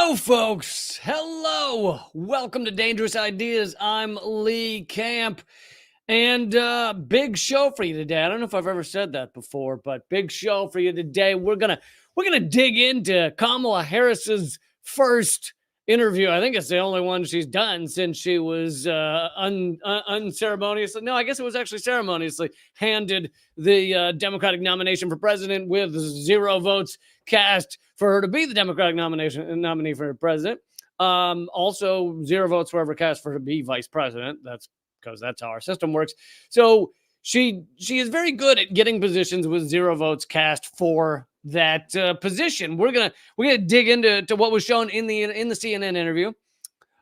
Hello, folks. Hello. Welcome to Dangerous Ideas. I'm Lee Camp. And big show for you today. I don't know if I've ever said that before, but big show for you today. We're gonna dig into Kamala Harris's first interview. I think it's the only one she's done since she was unceremoniously. No, I guess it was actually ceremoniously handed the Democratic nomination for president with 0 votes cast for her to be the Democratic nominee for president. Also, 0 votes were ever cast for her to be vice president. That's because that's how our system works. So she is very good at getting positions with 0 votes cast for that position. We're gonna dig into what was shown in the CNN interview.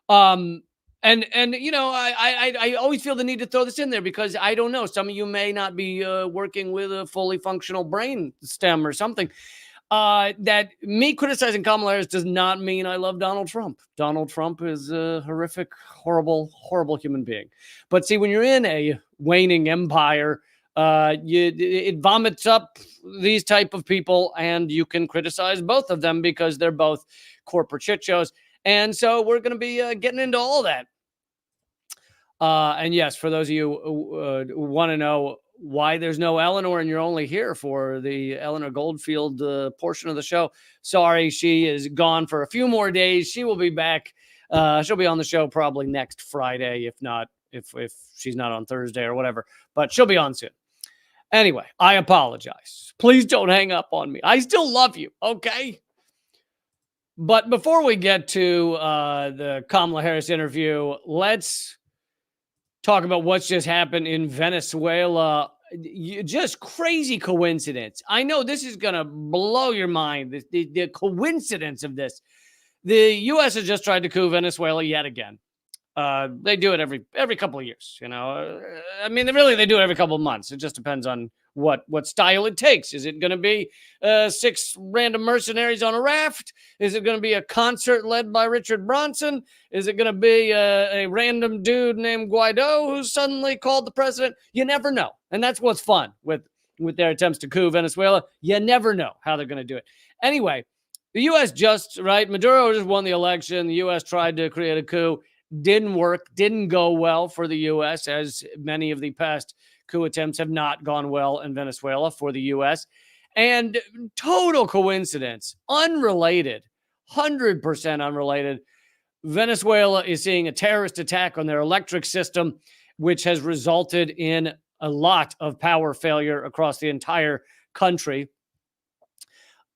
And you know, I always feel the need to throw this in there because I don't know. Some of you may not be working with a fully functional brain stem or something. That me criticizing Kamala Harris does not mean I love Donald Trump. Donald Trump is a horrific, horrible, horrible human being. But see, when you're in a waning empire, it vomits up these type of people, and you can criticize both of them because they're both corporate shit shows. And so we're going to be getting into all that. And yes, for those of you who want to know why there's no Eleanor and you're only here for the Eleanor Goldfield portion of the show, sorry, she is gone for a few more days. She will be back. She'll be on the show probably next Friday, if not, if she's not on Thursday or whatever, but she'll be on soon. Anyway, I apologize. Please don't hang up on me. I still love you, okay? But before we get to the Kamala Harris interview, let's talk about what's just happened in Venezuela. Just crazy coincidence. I know this is going to blow your mind, the coincidence of this. The U.S. has just tried to coup Venezuela yet again. They do it every couple of years, you know. I mean, they do it every couple of months. It just depends on what style it takes. Is it going to be 6 random mercenaries on a raft? Is it going to be a concert led by Richard Branson? Is it going to be a random dude named Guaido who's suddenly called the president? You never know. And that's what's fun with their attempts to coup Venezuela. You never know how they're going to do it. Anyway, the U.S. Maduro just won the election. The U.S. tried to create a coup. Didn't work, didn't go well for the U.S., as many of the past coup attempts have not gone well in Venezuela for the U.S. And total coincidence, unrelated, 100% unrelated, Venezuela is seeing a terrorist attack on their electric system, which has resulted in a lot of power failure across the entire country.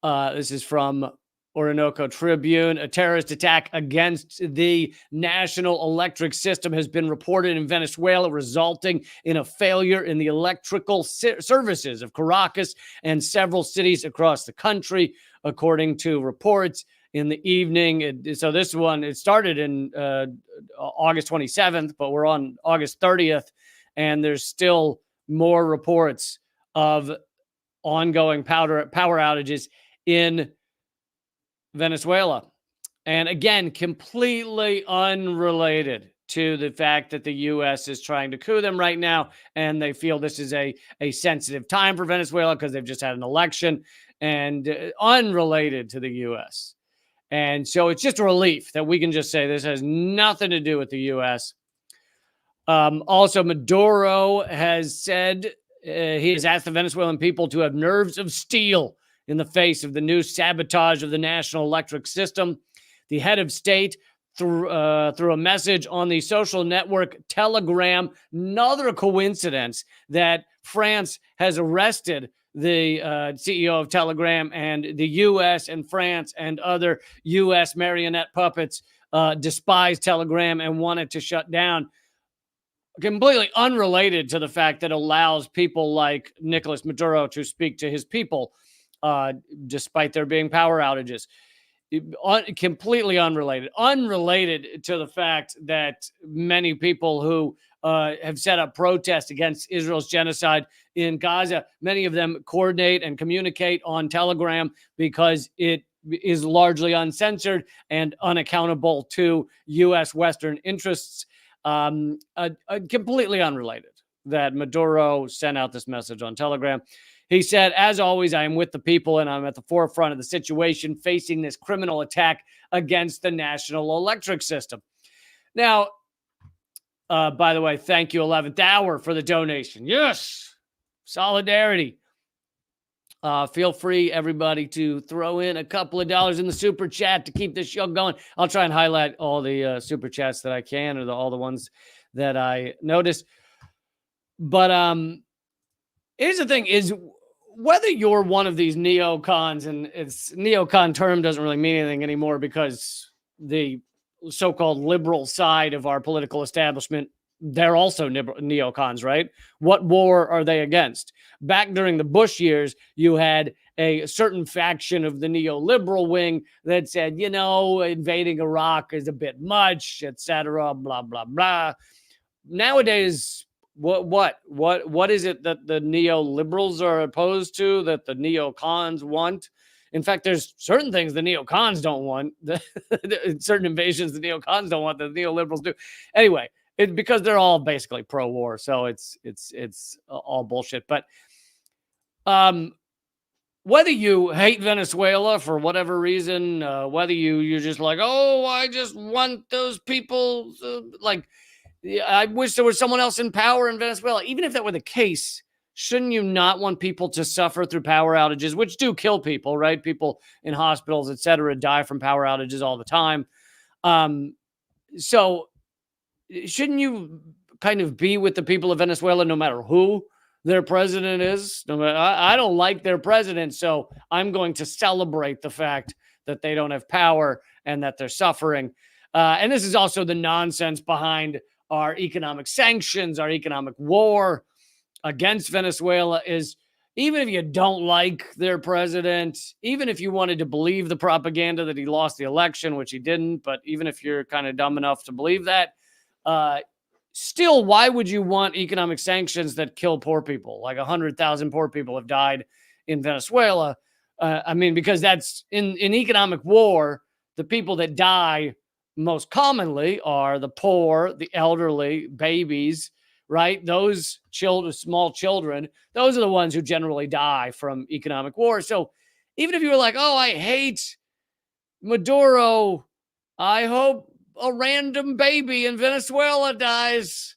This is from Orinoco Tribune. A terrorist attack against the national electric system has been reported in Venezuela, resulting in a failure in the electrical services of Caracas and several cities across the country, according to reports in the evening. So this one, it started in August 27th, but we're on August 30th, and there's still more reports of ongoing power outages in Venezuela. And again, completely unrelated to the fact that the U.S. is trying to coup them right now, and they feel this is a sensitive time for Venezuela because they've just had an election, and unrelated to the U.S. And so it's just a relief that we can just say this has nothing to do with the U.S. Also, Maduro has said he has asked the Venezuelan people to have nerves of steel in the face of the new sabotage of the national electric system. The head of state, through a message on the social network Telegram, another coincidence that France has arrested the CEO of Telegram, and the U.S. and France and other U.S. marionette puppets despise Telegram and want it to shut down. Completely unrelated to the fact that it allows people like Nicolas Maduro to speak to his people, despite there being power outages. Completely unrelated to the fact that many people who have set up protests against Israel's genocide in Gaza, many of them coordinate and communicate on Telegram because it is largely uncensored and unaccountable to U.S. Western interests. Completely unrelated that Maduro sent out this message on Telegram. He said, as always, I am with the people and I'm at the forefront of the situation facing this criminal attack against the national electric system. Now, by the way, thank you, 11th Hour, for the donation. Yes, solidarity. Feel free, everybody, to throw in a couple of dollars in the super chat to keep this show going. I'll try and highlight all the super chats that I can, or all the ones that I notice. But here's the thing: is whether you're one of these neocons, and it's neocon term doesn't really mean anything anymore because the so-called liberal side of our political establishment, they're also neocons, right? What war are they against? Back during the Bush years, you had a certain faction of the neoliberal wing that said, invading Iraq is a bit much, etc., blah, blah, blah. Nowadays, what is it that the neoliberals are opposed to that the neocons want? In fact, there's certain things the neocons don't want, certain invasions the neocons don't want that the neoliberals do. Anyway, it's because they're all basically pro-war, so it's all bullshit. But whether you hate Venezuela for whatever reason, whether you're just like, oh, I just want those people, I wish there was someone else in power in Venezuela. Even if that were the case, shouldn't you not want people to suffer through power outages, which do kill people, right? People in hospitals, etc., die from power outages all the time. So shouldn't you kind of be with the people of Venezuela no matter who their president is? I don't like their president, so I'm going to celebrate the fact that they don't have power and that they're suffering. And this is also the nonsense behind our economic sanctions, our economic war against Venezuela is, even if you don't like their president, even if you wanted to believe the propaganda that he lost the election, which he didn't, but even if you're kind of dumb enough to believe that, still, why would you want economic sanctions that kill poor people? Like 100,000 poor people have died in Venezuela. Because that's in economic war, the people that die most commonly are the poor, the elderly, babies, right? Those children, small children, those are the ones who generally die from economic war. So even if you were like, oh, I hate Maduro, I hope a random baby in Venezuela dies.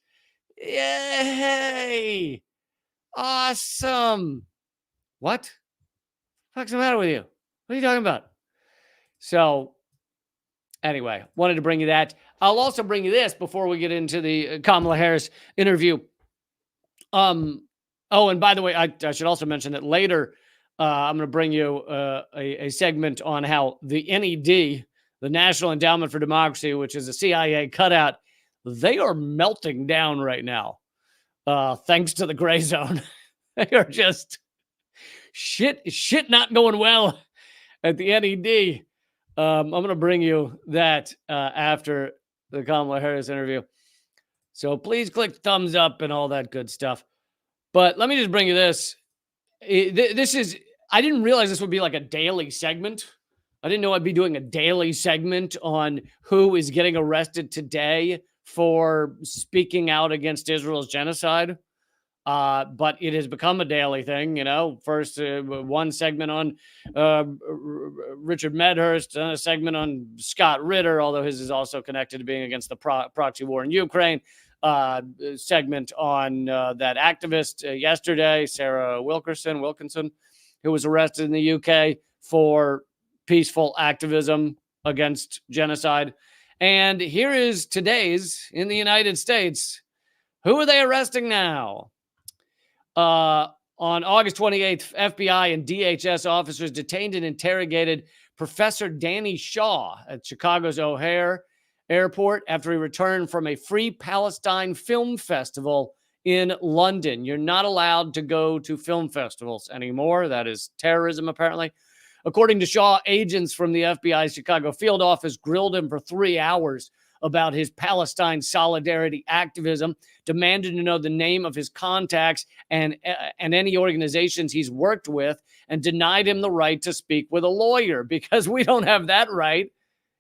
Yay. Awesome. What? What's the matter with you? What are you talking about? So anyway, wanted to bring you that. I'll also bring you this before we get into the Kamala Harris interview. And by the way, I should also mention that later I'm going to bring you a segment on how the NED, the National Endowment for Democracy, which is a CIA cutout, they are melting down right now. Thanks to the gray zone. They are just shit not going well at the NED. I'm going to bring you that after the Kamala Harris interview. So please click thumbs up and all that good stuff. But let me just bring you this. I didn't realize this would be like a daily segment. I didn't know I'd be doing a daily segment on who is getting arrested today for speaking out against Israel's genocide. But it has become a daily thing, First, one segment on Richard Medhurst, and a segment on Scott Ritter, although his is also connected to being against the proxy war in Ukraine. Segment on that activist yesterday, Sarah Wilkinson, who was arrested in the UK for peaceful activism against genocide. And here is today's in the United States. Who are they arresting now? On August 28th, FBI and DHS officers detained and interrogated Professor Danny Shaw at Chicago's O'Hare Airport after he returned from a Free Palestine Film Festival in London. You're not allowed to go to film festivals anymore. That is terrorism, apparently. According to Shaw, agents from the FBI's Chicago field office grilled him for 3 hours about his Palestine solidarity activism, demanded to know the name of his contacts and any organizations he's worked with, and denied him the right to speak with a lawyer, because we don't have that right,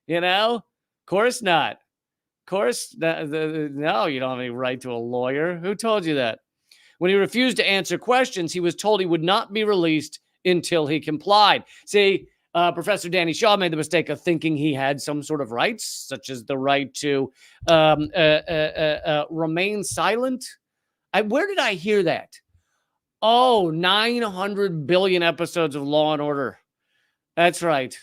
Of course not. Of course, no, you don't have any right to a lawyer. Who told you that? When he refused to answer questions, he was told he would not be released until he complied. See, Professor Danny Shaw made the mistake of thinking he had some sort of rights, such as the right to remain silent. Where did I hear that? Oh, 900 billion episodes of Law and Order. That's right.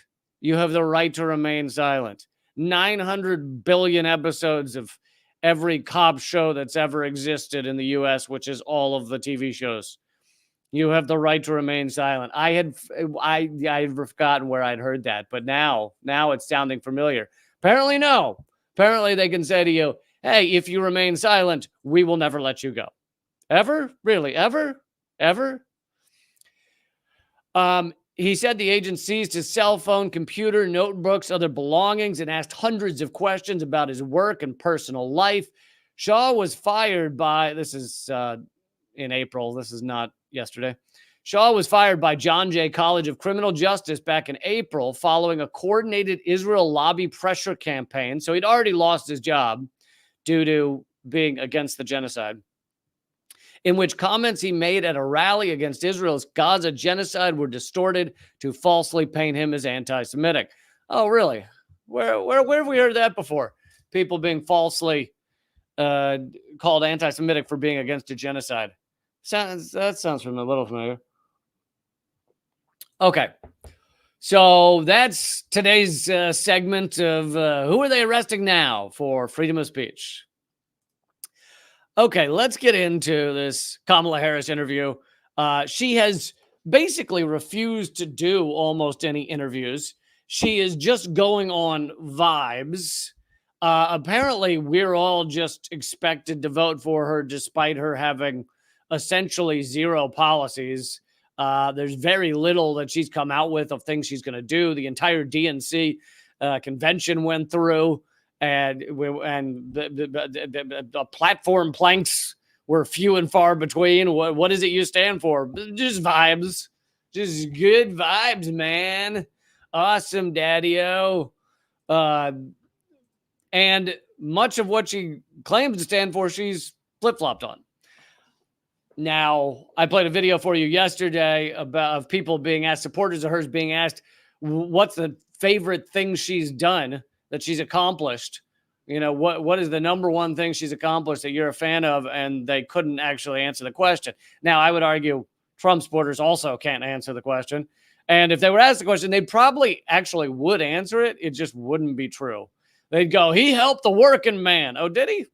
You have the right to remain silent. 900 billion episodes of every cop show that's ever existed in the U.S., which is all of the TV shows. You have the right to remain silent. I had forgotten where I'd heard that, but now it's sounding familiar. Apparently, no. Apparently, they can say to you, hey, if you remain silent, we will never let you go. Ever? Really? Ever? Ever? He said the agent seized his cell phone, computer, notebooks, other belongings, and asked hundreds of questions about his work and personal life. Shaw was fired by, this is in April, this is not yesterday. Shaw was fired by John Jay College of Criminal Justice back in April following a coordinated Israel lobby pressure campaign. So he'd already lost his job due to being against the genocide, in which comments he made at a rally against Israel's Gaza genocide were distorted to falsely paint him as anti-Semitic. Oh, really? Where have we heard that before? People being falsely called anti-Semitic for being against a genocide. That sounds a little familiar. Okay. So that's today's segment of who are they arresting now for freedom of speech? Okay, let's get into this Kamala Harris interview. She has basically refused to do almost any interviews. She is just going on vibes. Apparently, we're all just expected to vote for her despite her having essentially zero policies. There's very little that she's come out with of things she's going to do. The entire DNC convention went through. And the platform planks were few and far between. What is it you stand for? Just vibes. Just good vibes, man. Awesome, daddy-o. And much of what she claims to stand for, she's flip-flopped on. Now, I played a video for you yesterday of people being asked, supporters of hers being asked, what's the favorite thing she's done that she's accomplished. You know, what is the number one thing she's accomplished that you're a fan of? And they couldn't actually answer the question. Now, I would argue Trump supporters also can't answer the question. And if they were asked the question, they probably actually would answer it. It just wouldn't be true. They'd go, he helped the working man. Oh, did he?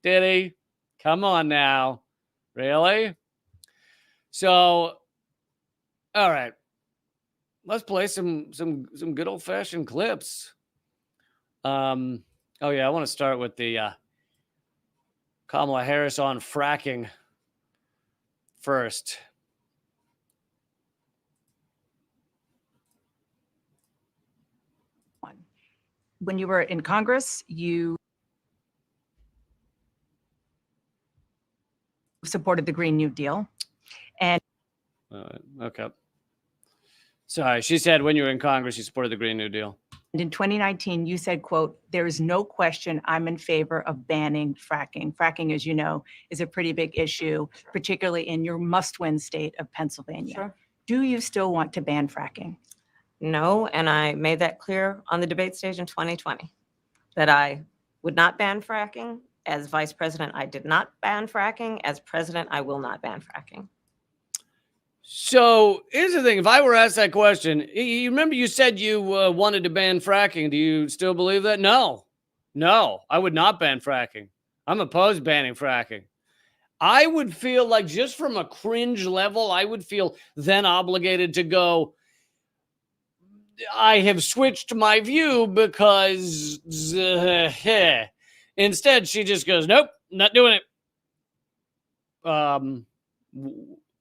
Did he? Come on now. Really? So, all right. Let's play some good old-fashioned clips. Oh yeah, I want to start with the Kamala Harris on fracking first. When you were in Congress, you supported the Green New Deal. And okay. Sorry, she said when you were in Congress, you supported the Green New Deal. And in 2019, you said, quote, there is no question I'm in favor of banning fracking. Fracking, as you know, is a pretty big issue, particularly in your must-win state of Pennsylvania. Sure. Do you still want to ban fracking? No, and I made that clear on the debate stage in 2020, that I would not ban fracking. As vice president, I did not ban fracking. As president, I will not ban fracking. So here's the thing. If I were asked that question, you remember you said you wanted to ban fracking. Do you still believe that? No, I would not ban fracking. I'm opposed to banning fracking. I would feel like, just from a cringe level, I would feel then obligated to go, I have switched my view because instead she just goes, nope, not doing it.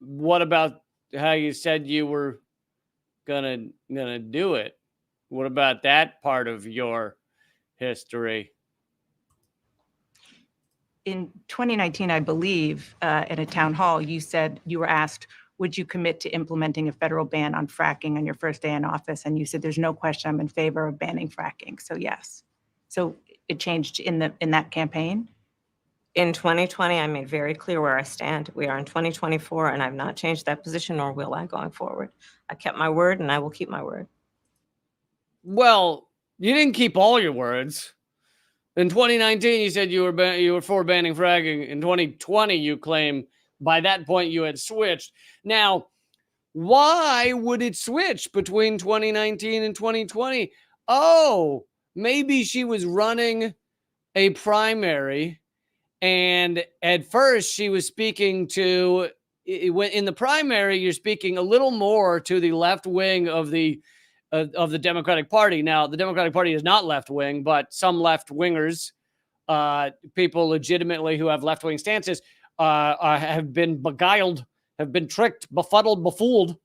What about how you said you were gonna do it? What about that part of your history? In 2019, I believe, at a town hall, you said, you were asked, would you commit to implementing a federal ban on fracking on your first day in office? And you said, there's no question I'm in favor of banning fracking. So yes. So it changed in that campaign? In 2020, I made very clear where I stand. We are in 2024, and I've not changed that position, nor will I going forward. I kept my word, and I will keep my word. Well, you didn't keep all your words. In 2019, you said you were for banning fracking. In 2020, you claim by that point you had switched. Now, why would it switch between 2019 and 2020? Oh, maybe she was running a primary, and at first she was speaking to, in the primary, you're speaking a little more to the left wing of the Democratic Party. Now, the Democratic Party is not left wing, but some left wingers, people legitimately who have left wing stances, have been beguiled, have been tricked, befuddled, befooled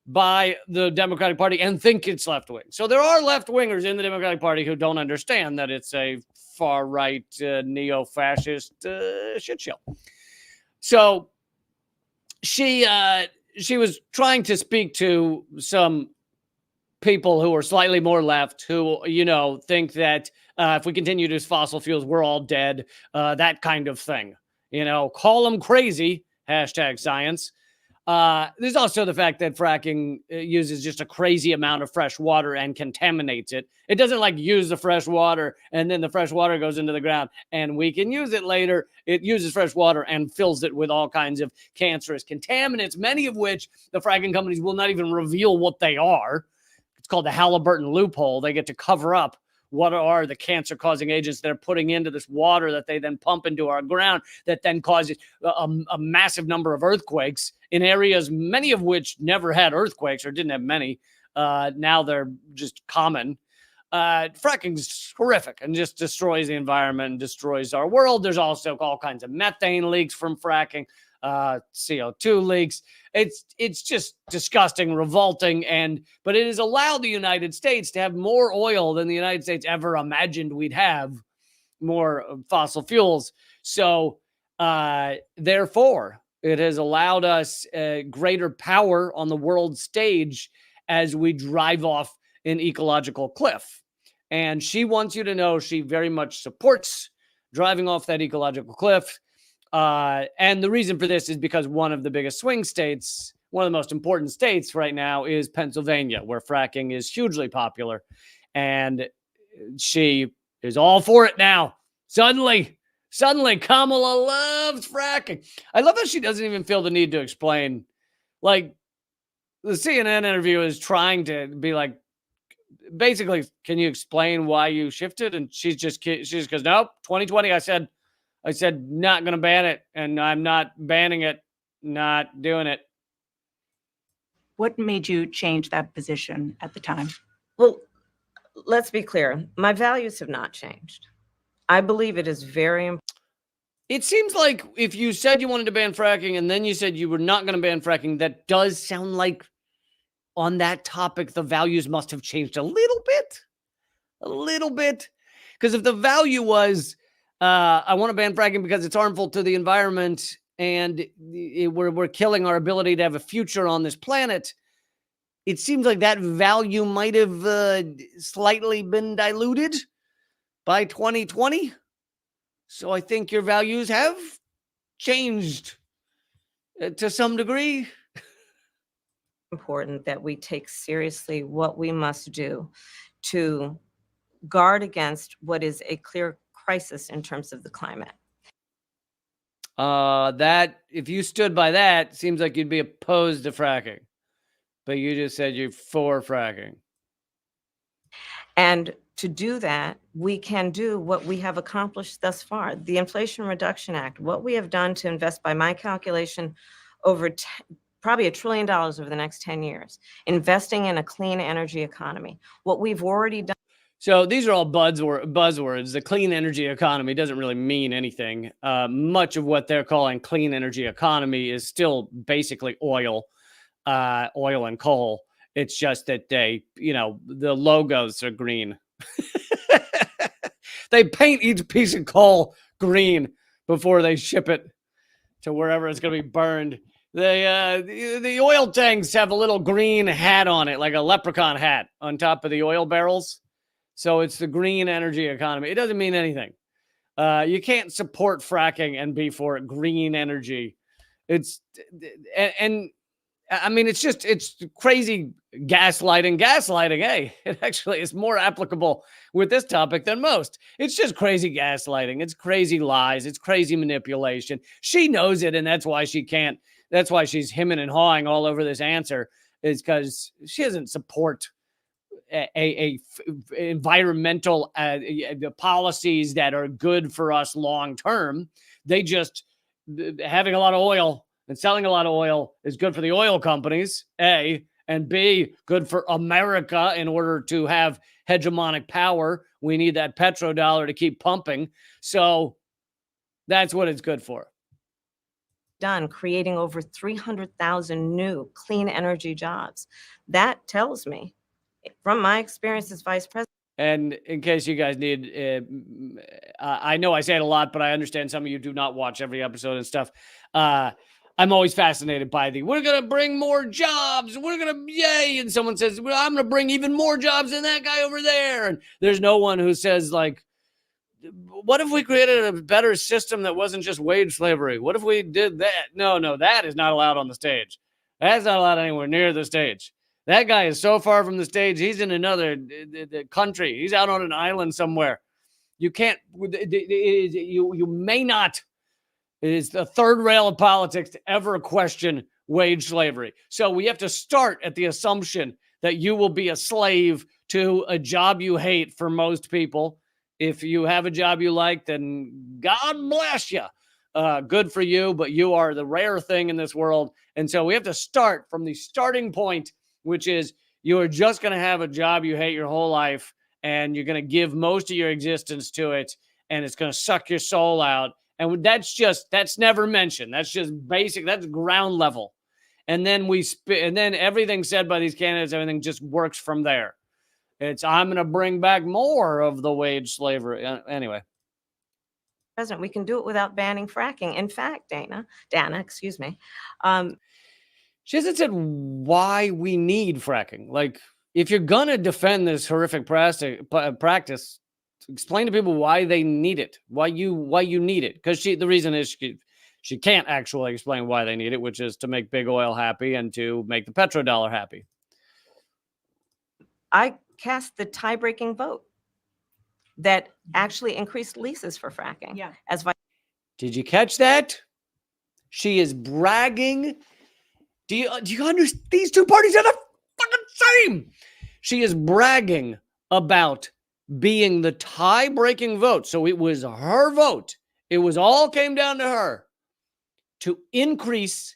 by the Democratic Party and think it's left wing. So there are left wingers in the Democratic Party who don't understand that it's a far right neo fascist shit show. So she was trying to speak to some people who are slightly more left, who, you know, think that if we continue to use fossil fuels, we're all dead, that kind of thing. You know, call them crazy, #science. There's also the fact that fracking uses just a crazy amount of fresh water and contaminates it. It doesn't like use the fresh water and then the fresh water goes into the ground and we can use it later. It uses fresh water and fills it with all kinds of cancerous contaminants, many of which the fracking companies will not even reveal what they are. It's called the Halliburton loophole. They get to cover up what are the cancer-causing agents they're putting into this water that they then pump into our ground that then causes a massive number of earthquakes in areas, many of which never had earthquakes or didn't have many. Now they're just common. Fracking's horrific and just destroys the environment and destroys our world. There's also all kinds of methane leaks from fracking, CO2 leaks. It's just disgusting, revolting, but it has allowed the United States to have more oil than the United States ever imagined we'd have, more fossil fuels. So therefore, it has allowed us greater power on the world stage as we drive off an ecological cliff. And she wants you to know she very much supports driving off that ecological cliff. And the reason for this is because one of the biggest swing states, one of the most important states right now is Pennsylvania, where fracking is hugely popular. And she is all for it now. Suddenly, Kamala loves fracking. I love how she doesn't even feel the need to explain. Like, the CNN interview is trying to be like, basically, can you explain why you shifted? And she just goes, nope, 2020, I said not going to ban it, and I'm not banning it, not doing it. What made you change that position at the time? Well, let's be clear. My values have not changed. I believe it is very important. It seems like if you said you wanted to ban fracking and then you said you were not going to ban fracking, that does sound like on that topic, the values must have changed a little bit. Because if the value was, I want to ban fracking because it's harmful to the environment and we're killing our ability to have a future on this planet, it seems like that value might have slightly been diluted by 2020. So I think your values have changed to some degree. Important that we take seriously what we must do to guard against what is a clear crisis in terms of the climate. That if you stood by that, seems like you'd be opposed to fracking, but you just said you're for fracking. And to do that, we can do what we have accomplished thus far. The Inflation Reduction Act, what we have done to invest, by my calculation, over probably $1 trillion over the next 10 years, investing in a clean energy economy. What we've already done. So these are all buzzwords. The clean energy economy doesn't really mean anything. Much of what they're calling clean energy economy is still basically oil and coal. It's just that the logos are green. They paint each piece of coal green before they ship it to wherever it's going to be burned. The oil tanks have a little green hat on it, like a leprechaun hat on top of the oil barrels. So it's the green energy economy. It doesn't mean anything. You can't support fracking and be for green energy. And I mean, it's crazy gaslighting. Hey, it actually is more applicable with this topic than most. It's just crazy gaslighting. It's crazy lies. It's crazy manipulation. She knows it. And that's why she can't. That's why she's hemming and hawing all over this answer, is because she doesn't support environmental the policies that are good for us long term. They just, having a lot of oil and selling a lot of oil is good for the oil companies, A, and B, good for America. In order to have hegemonic power, we need that petrodollar to keep pumping. So that's what it's good for. Done creating over 300,000 new clean energy jobs. That tells me, from my experience as vice president. And in case you guys need, I know I say it a lot, but I understand some of you do not watch every episode and stuff. I'm always fascinated by we're going to bring more jobs. We're going to, yay. And someone says, well, I'm going to bring even more jobs than that guy over there. And there's no one who says, like, what if we created a better system that wasn't just wage slavery? What if we did that? No, that is not allowed on the stage. That's not allowed anywhere near the stage. That guy is so far from the stage. He's in another country. He's out on an island somewhere. You can't, you may not, it is the third rail of politics to ever question wage slavery. So we have to start at the assumption that you will be a slave to a job you hate for most people. If you have a job you like, then God bless you. Good for you, but you are the rare thing in this world. And so we have to start from the starting point, which is you are just going to have a job you hate your whole life, and you're going to give most of your existence to it, and it's going to suck your soul out. And that's never mentioned. That's just basic. That's ground level. And then and then everything said by these candidates, everything just works from there. I'm going to bring back more of the wage slavery. Anyway. President, we can do it without banning fracking. In fact, Dana, excuse me. She hasn't said why we need fracking. Like, if you're going to defend this horrific practice, explain to people why they need it, why you need it. Because the reason is she can't actually explain why they need it, which is to make big oil happy and to make the petrodollar happy. I cast the tie-breaking vote that actually increased leases for fracking. Yeah. Did you catch that? She is bragging. Do you understand? These two parties are the fucking same. She is bragging about being the tie-breaking vote. So it was her vote. It was all came down to her to increase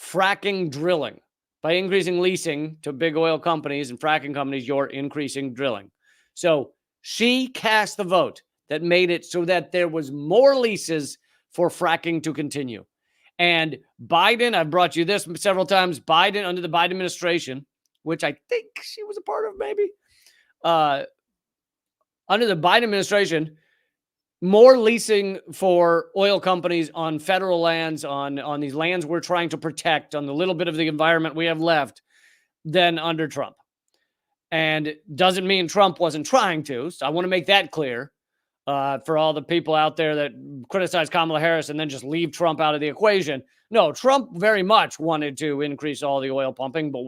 fracking drilling. By increasing leasing to big oil companies and fracking companies, you're increasing drilling. So she cast the vote that made it so that there was more leases for fracking to continue. And Biden, I've brought you this several times, Biden, under the Biden administration, which I think she was a part of maybe, under the Biden administration, more leasing for oil companies on federal lands, on these lands we're trying to protect, on the little bit of the environment we have left, than under Trump. And doesn't mean Trump wasn't trying to. So I want to make that clear for all the people out there that criticize Kamala Harris and then just leave Trump out of the equation. No, Trump very much wanted to increase all the oil pumping, but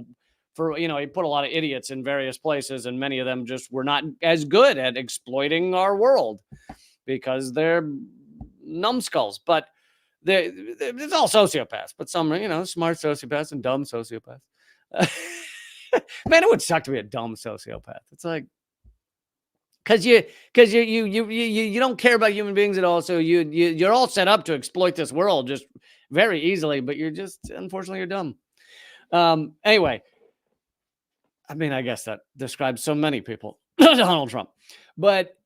he put a lot of idiots in various places, and many of them just were not as good at exploiting our world because they're numbskulls. But it's all sociopaths, but some, smart sociopaths and dumb sociopaths. Man, it would suck to be a dumb sociopath. It's like, because you don't care about human beings at all, so you're all set up to exploit this world just very easily, but unfortunately you're dumb. Anyway, I mean, I guess that describes so many people. Donald Trump. But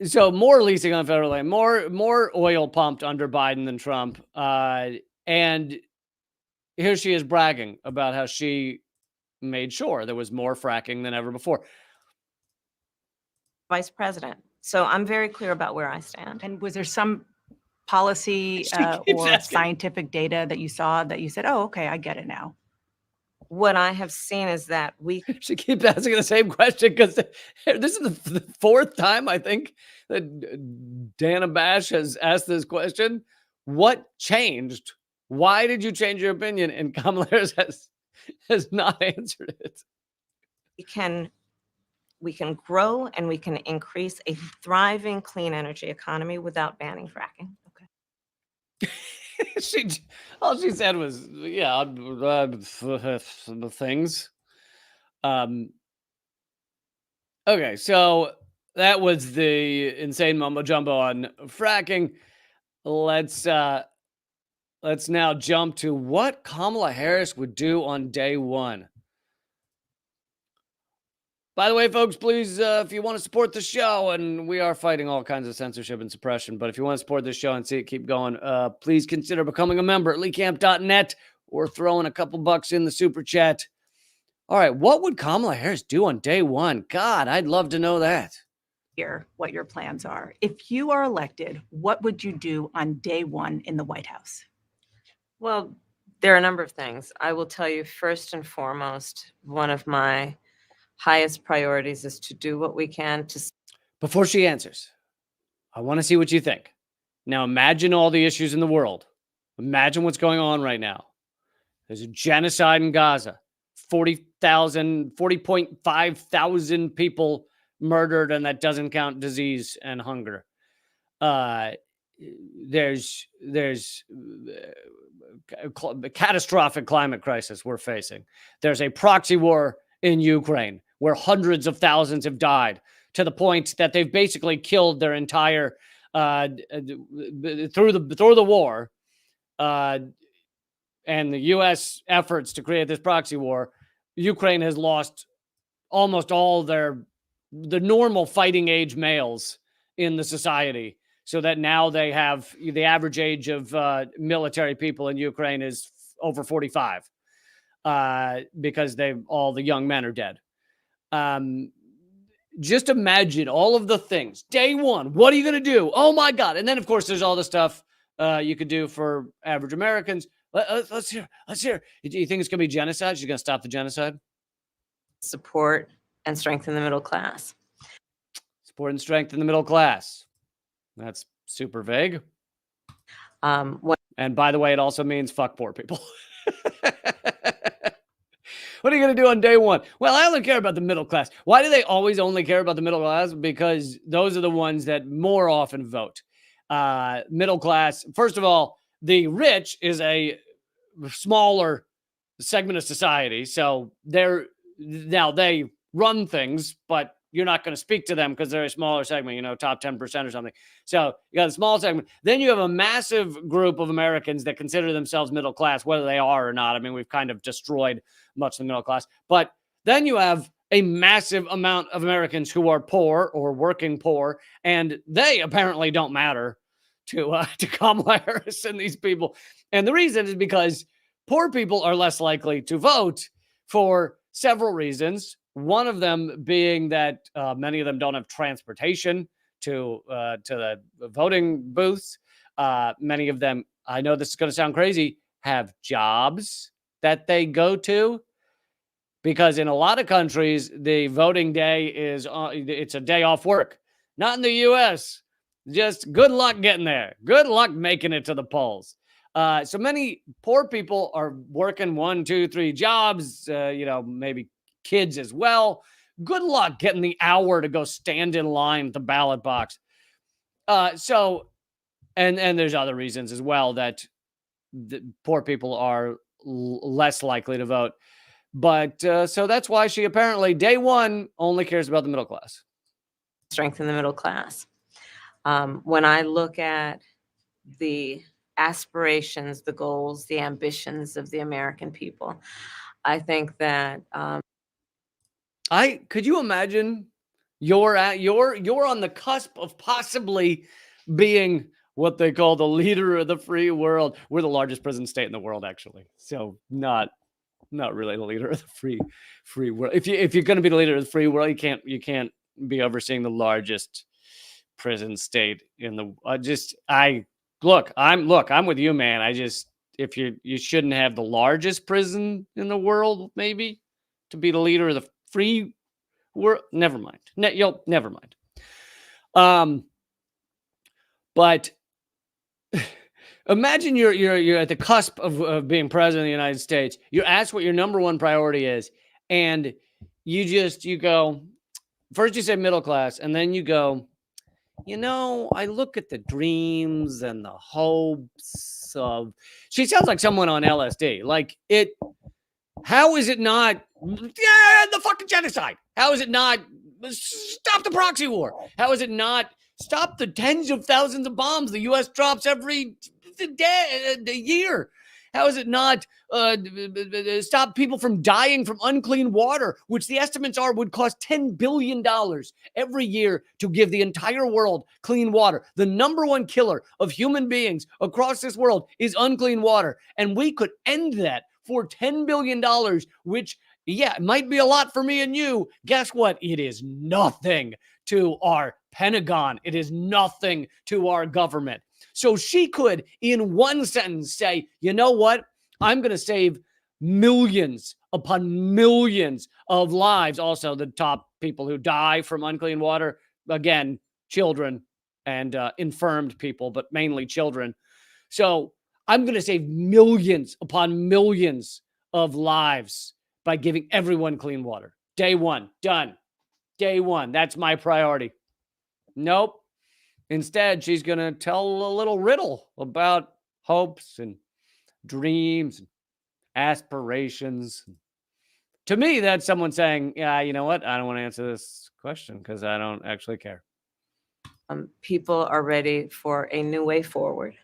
so more leasing on federal land, more oil pumped under Biden than Trump. And here she is bragging about how she made sure there was more fracking than ever before. Vice president. So I'm very clear about where I stand. And was there some policy or scientific data that you saw that you said, oh, okay, I get it now? what I have seen is that we She keeps asking the same question because this is the fourth time I think that Dana Bash has asked this question. What changed? Why did you change your opinion? And Kamala Harris has not answered it. we can grow and we can increase a thriving clean energy economy without banning fracking. All she said was, yeah, the things. Okay, so that was the insane mumbo jumbo on fracking. Let's now jump to what Kamala Harris would do on day one. By the way, folks, please, if you want to support the show, and we are fighting all kinds of censorship and suppression, but if you want to support this show and see it keep going, please consider becoming a member at leecamp.net or throwing a couple bucks in the super chat. All right, what would Kamala Harris do on day one? God, I'd love to know that. Hear what your plans are. If you are elected, what would you do on day one in the White House? Well, there are a number of things. I will tell you, first and foremost, one of my highest priorities is to do what we can to. Before she answers, I want to see what you think. Now, imagine all the issues in the world. Imagine what's going on right now. There's a genocide in Gaza. 40.5 thousand people murdered, and that doesn't count disease and hunger. There's a catastrophic climate crisis we're facing. There's a proxy war in Ukraine where hundreds of thousands have died to the point that they've basically killed their entire through the war and the U.S. efforts to create this proxy war. Ukraine has lost almost all the normal fighting age males in the society, so that now they have the average age of military people in Ukraine is over 45 because all the young men are dead. Just imagine all of the things. Day one, what are you going to do? Oh my God. And then of course there's all the stuff you could do for average Americans. Let's hear. Do you think it's going to be genocide? She's going to stop the genocide? Support and strengthen the middle class. Support and strengthen the middle class. That's super vague. And by the way, it also means fuck poor people. What are you going to do on day one? Well, I only care about the middle class. Why do they always only care about the middle class? Because those are the ones that more often vote. Middle class, first of all, the rich is a smaller segment of society. So they run things, but you're not going to speak to them because they're a smaller segment, top 10% or something. So you got a small segment. Then you have a massive group of Americans that consider themselves middle class, whether they are or not. I mean, we've kind of destroyed much of the middle class. But then you have a massive amount of Americans who are poor or working poor, and they apparently don't matter to Kamala Harris and these people. And the reason is because poor people are less likely to vote for several reasons. One of them being that many of them don't have transportation to the voting booths. Many of them, I know this is going to sound crazy, have jobs that they go to, because in a lot of countries, the voting day it's a day off work. Not in the U.S. Just good luck getting there. Good luck making it to the polls. So many poor people are working 1, 2, 3 jobs, maybe kids as well. Good luck getting the hour to go stand in line at the ballot box. And there's other reasons as well that the poor people are less likely to vote. But so that's why she apparently day one only cares about the middle class. Strengthen the middle class. When I look at the aspirations, the goals, the ambitions of the American people, I think that could you imagine you're on the cusp of possibly being what they call the leader of the free world. We're the largest prison state in the world, actually. So not really the leader of the free world. If you're going to be the leader of the free world, you can't be overseeing the largest prison state in the I'm with you, man. if you shouldn't have the largest prison in the world, maybe, to be the leader of the free world. Never mind. Never mind. But imagine you're at the cusp of being president of the United States. You're asked what your number one priority is, and you go, first you say middle class, and then you go, I look at the dreams and the hopes of. She sounds like someone on LSD. Like it. How is it not? Yeah, the fucking genocide. How is it not? Stop the proxy war. How is it not? Stop the tens of thousands of bombs the U.S. drops every year. How is it not stop people from dying from unclean water, which the estimates are would cost $10 billion every year to give the entire world clean water? The number one killer of human beings across this world is unclean water. And we could end that for $10 billion, which, yeah, it might be a lot for me and you. Guess what? It is nothing to our Pentagon. It is nothing to our government. So she could, in one sentence, say, you know what? I'm going to save millions upon millions of lives. Also, the top people who die from unclean water, again, children and infirmed people, but mainly children. So I'm going to save millions upon millions of lives by giving everyone clean water. Day one, done. Day one, that's my priority. Nope. Instead, she's going to tell a little riddle about hopes and dreams and aspirations. To me, that's someone saying, yeah, you know what? I don't want to answer this question because I don't actually care. People are ready for a new way forward,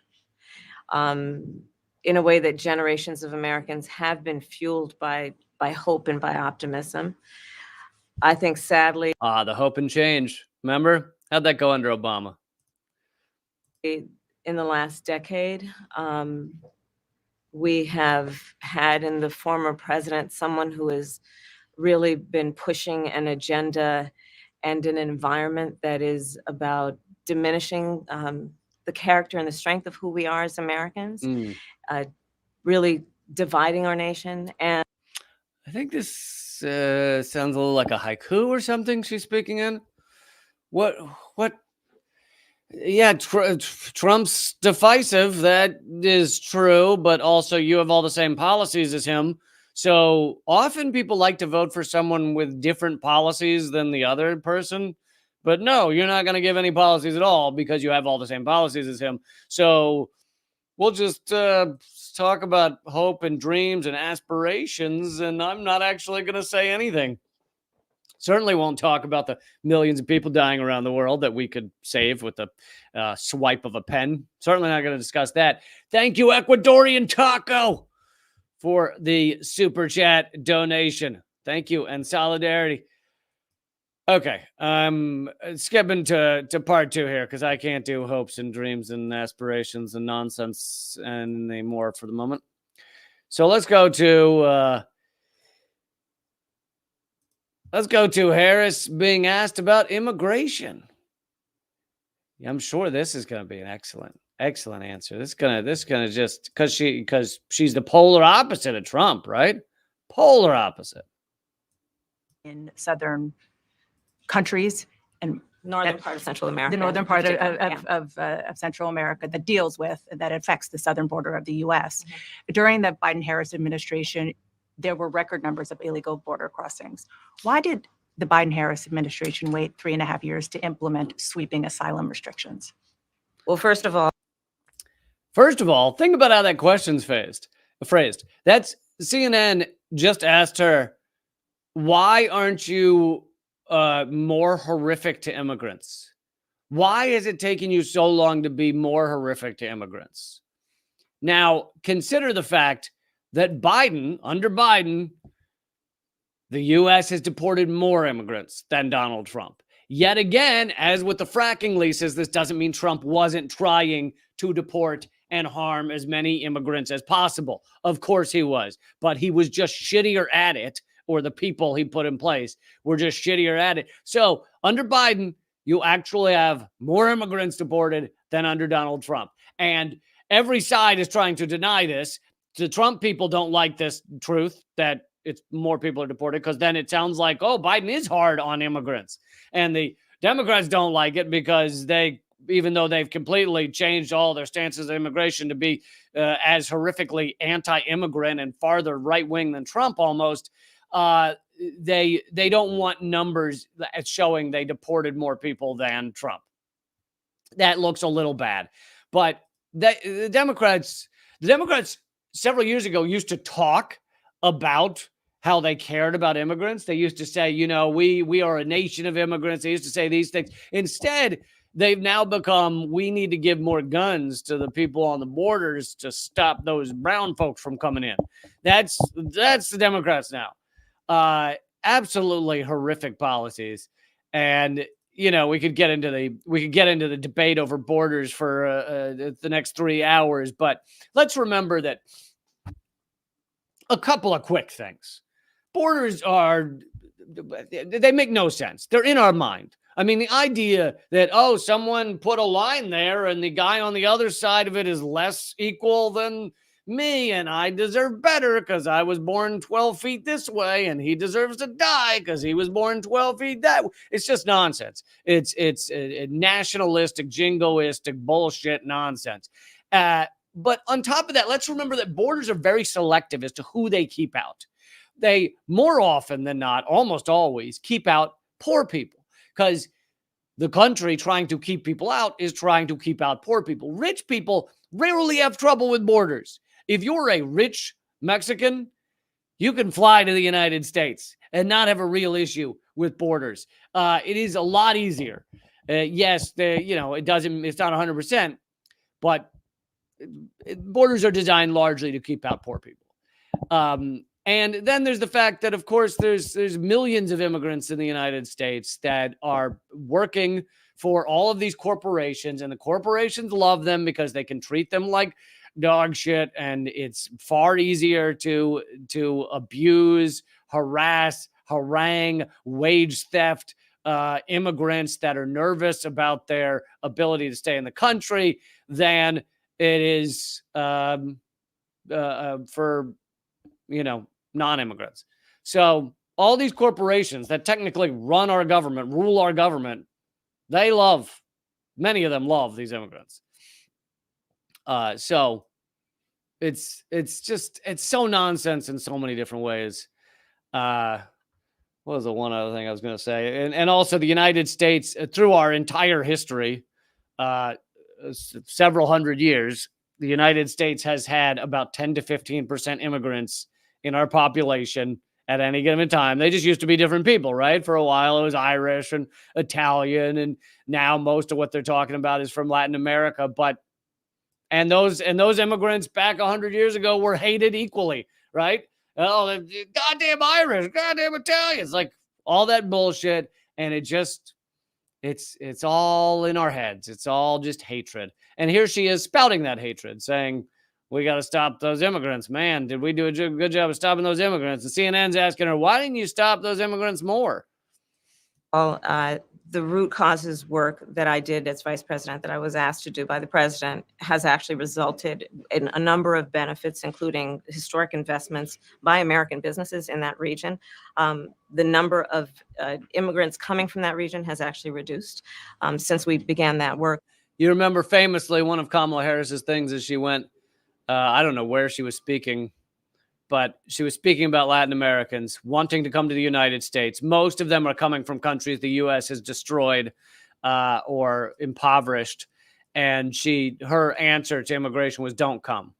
in a way that generations of Americans have been fueled by hope and by optimism. I think, sadly, the hope and change. Remember? How'd that go under Obama? In the last decade, we have had in the former president someone who has really been pushing an agenda and an environment that is about diminishing the character and the strength of who we are as Americans, really dividing our nation. And I think this sounds a little like a haiku or something she's speaking in. What? Yeah, Trump's divisive. That is true, but also you have all the same policies as him. So often people like to vote for someone with different policies than the other person. But no, you're not going to give any policies at all because you have all the same policies as him. So we'll just talk about hope and dreams and aspirations, and I'm not actually going to say anything. Certainly won't talk about the millions of people dying around the world that we could save with a swipe of a pen. Certainly not going to discuss that. Thank you, Ecuadorian Taco, for the super chat donation. Thank you, and solidarity. Okay, I'm skipping to part two here because I can't do hopes and dreams and aspirations and nonsense anymore for the moment. So let's go to Harris being asked about immigration. I'm sure this is going to be an excellent answer. This is gonna just because she's the polar opposite of Trump, right? Polar opposite. In southern countries and northern part of Central America. the northern part of Central America that affects the southern border of the U.S. During the Biden-Harris administration, there were record numbers of illegal border crossings. Why did the Biden-Harris administration wait 3.5 years to implement sweeping asylum restrictions? Well, first of all, think about how that question's phrased. That's CNN just asked her, why aren't you more horrific to immigrants? Why is it taking you so long to be more horrific to immigrants? Now, consider the fact that under Biden, the U.S. has deported more immigrants than Donald Trump. Yet again, as with the fracking leases, this doesn't mean Trump wasn't trying to deport and harm as many immigrants as possible. Of course he was, but he was just shittier at it, or the people he put in place were just shittier at it. So under Biden, you actually have more immigrants deported than under Donald Trump. And every side is trying to deny this. The Trump people don't like this truth that it's more people are deported, because then it sounds like, oh, Biden is hard on immigrants. And the Democrats don't like it because even though they've completely changed all their stances of immigration to be as horrifically anti-immigrant and farther right-wing than Trump almost, they don't want numbers showing they deported more people than Trump. That looks a little bad. But the Democrats several years ago used to talk about how they cared about immigrants. They used to say, we are a nation of immigrants. They used to say these things. Instead, they've now become, we need to give more guns to the people on the borders to stop those brown folks from coming in. That's the Democrats now. Absolutely horrific policies. And we could get into the debate over borders for the next 3 hours, but let's remember that a couple of quick things. Borders they make no sense. They're in our mind. I mean, the idea that, someone put a line there and the guy on the other side of it is less equal than me and I deserve better because I was born 12 feet this way and he deserves to die because he was born 12 feet that way. It's just nonsense. It's a nationalistic, jingoistic bullshit nonsense. But on top of that, let's remember that borders are very selective as to who they keep out. They, more often than not, almost always, keep out poor people because the country trying to keep people out is trying to keep out poor people. Rich people rarely have trouble with borders. If you're a rich Mexican, you can fly to the United States and not have a real issue with borders. It is a lot easier. Yes, it's not 100%, but borders are designed largely to keep out poor people. And then there's the fact that, of course, there's millions of immigrants in the United States that are working for all of these corporations, and the corporations love them because they can treat them like dog shit, and it's far easier to abuse, harass, harangue, wage theft immigrants that are nervous about their ability to stay in the country than it is for non-immigrants. So all these corporations that technically run our government, rule our government, many of them love these immigrants. So it's so nonsense in so many different ways. What was the one other thing I was going to say? And also the United States, through our entire history, several hundred years, the United States has had about 10 to 15% immigrants in our population at any given time. They just used to be different people, right? For a while, it was Irish and Italian, and now most of what they're talking about is from Latin America. And those immigrants back 100 years ago were hated equally, right? Oh, the goddamn Irish, goddamn Italians, like all that bullshit. And it's all in our heads. It's all just hatred. And here she is spouting that hatred, saying, we got to stop those immigrants. Man, did we do a good job of stopping those immigrants? And CNN's asking her, why didn't you stop those immigrants more? Well, the root causes work that I did as vice president, that I was asked to do by the president, has actually resulted in a number of benefits, including historic investments by American businesses in that region. The number of immigrants coming from that region has actually reduced since we began that work. You remember famously one of Kamala Harris's things is she went, I don't know where she was speaking, but she was speaking about Latin Americans wanting to come to the United States. Most of them are coming from countries the U.S. has destroyed or impoverished. And her answer to immigration was, don't come.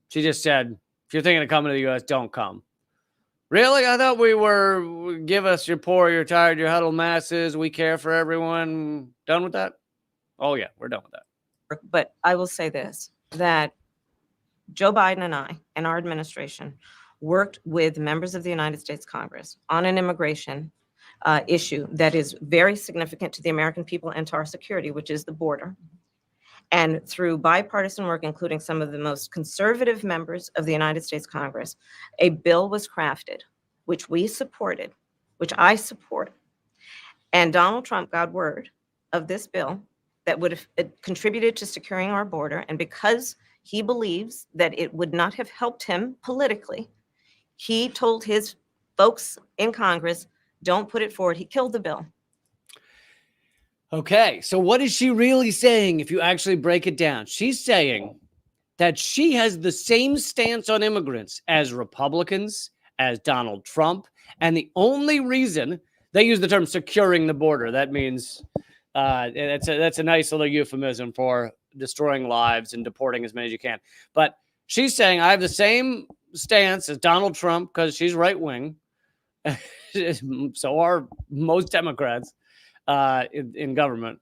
She just said, if you're thinking of coming to the U.S., don't come. Really? I thought we were, give us your poor, your tired, your huddled masses. We care for everyone. Done with that? Oh, yeah, we're done with that. But I will say this, that Joe Biden and I and our administration worked with members of the United States Congress on an immigration issue that is very significant to the American people and to our security, which is the border. And through bipartisan work, including some of the most conservative members of the United States Congress, a bill was crafted, which we supported, which I support. And Donald Trump got word of this bill that would have contributed to securing our border, and because he believes that it would not have helped him politically, he told his folks in Congress, don't put it forward. He killed the bill. Okay, so what is she really saying if you actually break it down? She's saying that she has the same stance on immigrants as Republicans, as Donald Trump, and the only reason they use the term securing the border, that means that's a nice little euphemism for destroying lives and deporting as many as you can. But she's saying I have the same stance as Donald Trump because she's right wing. So are most Democrats in government.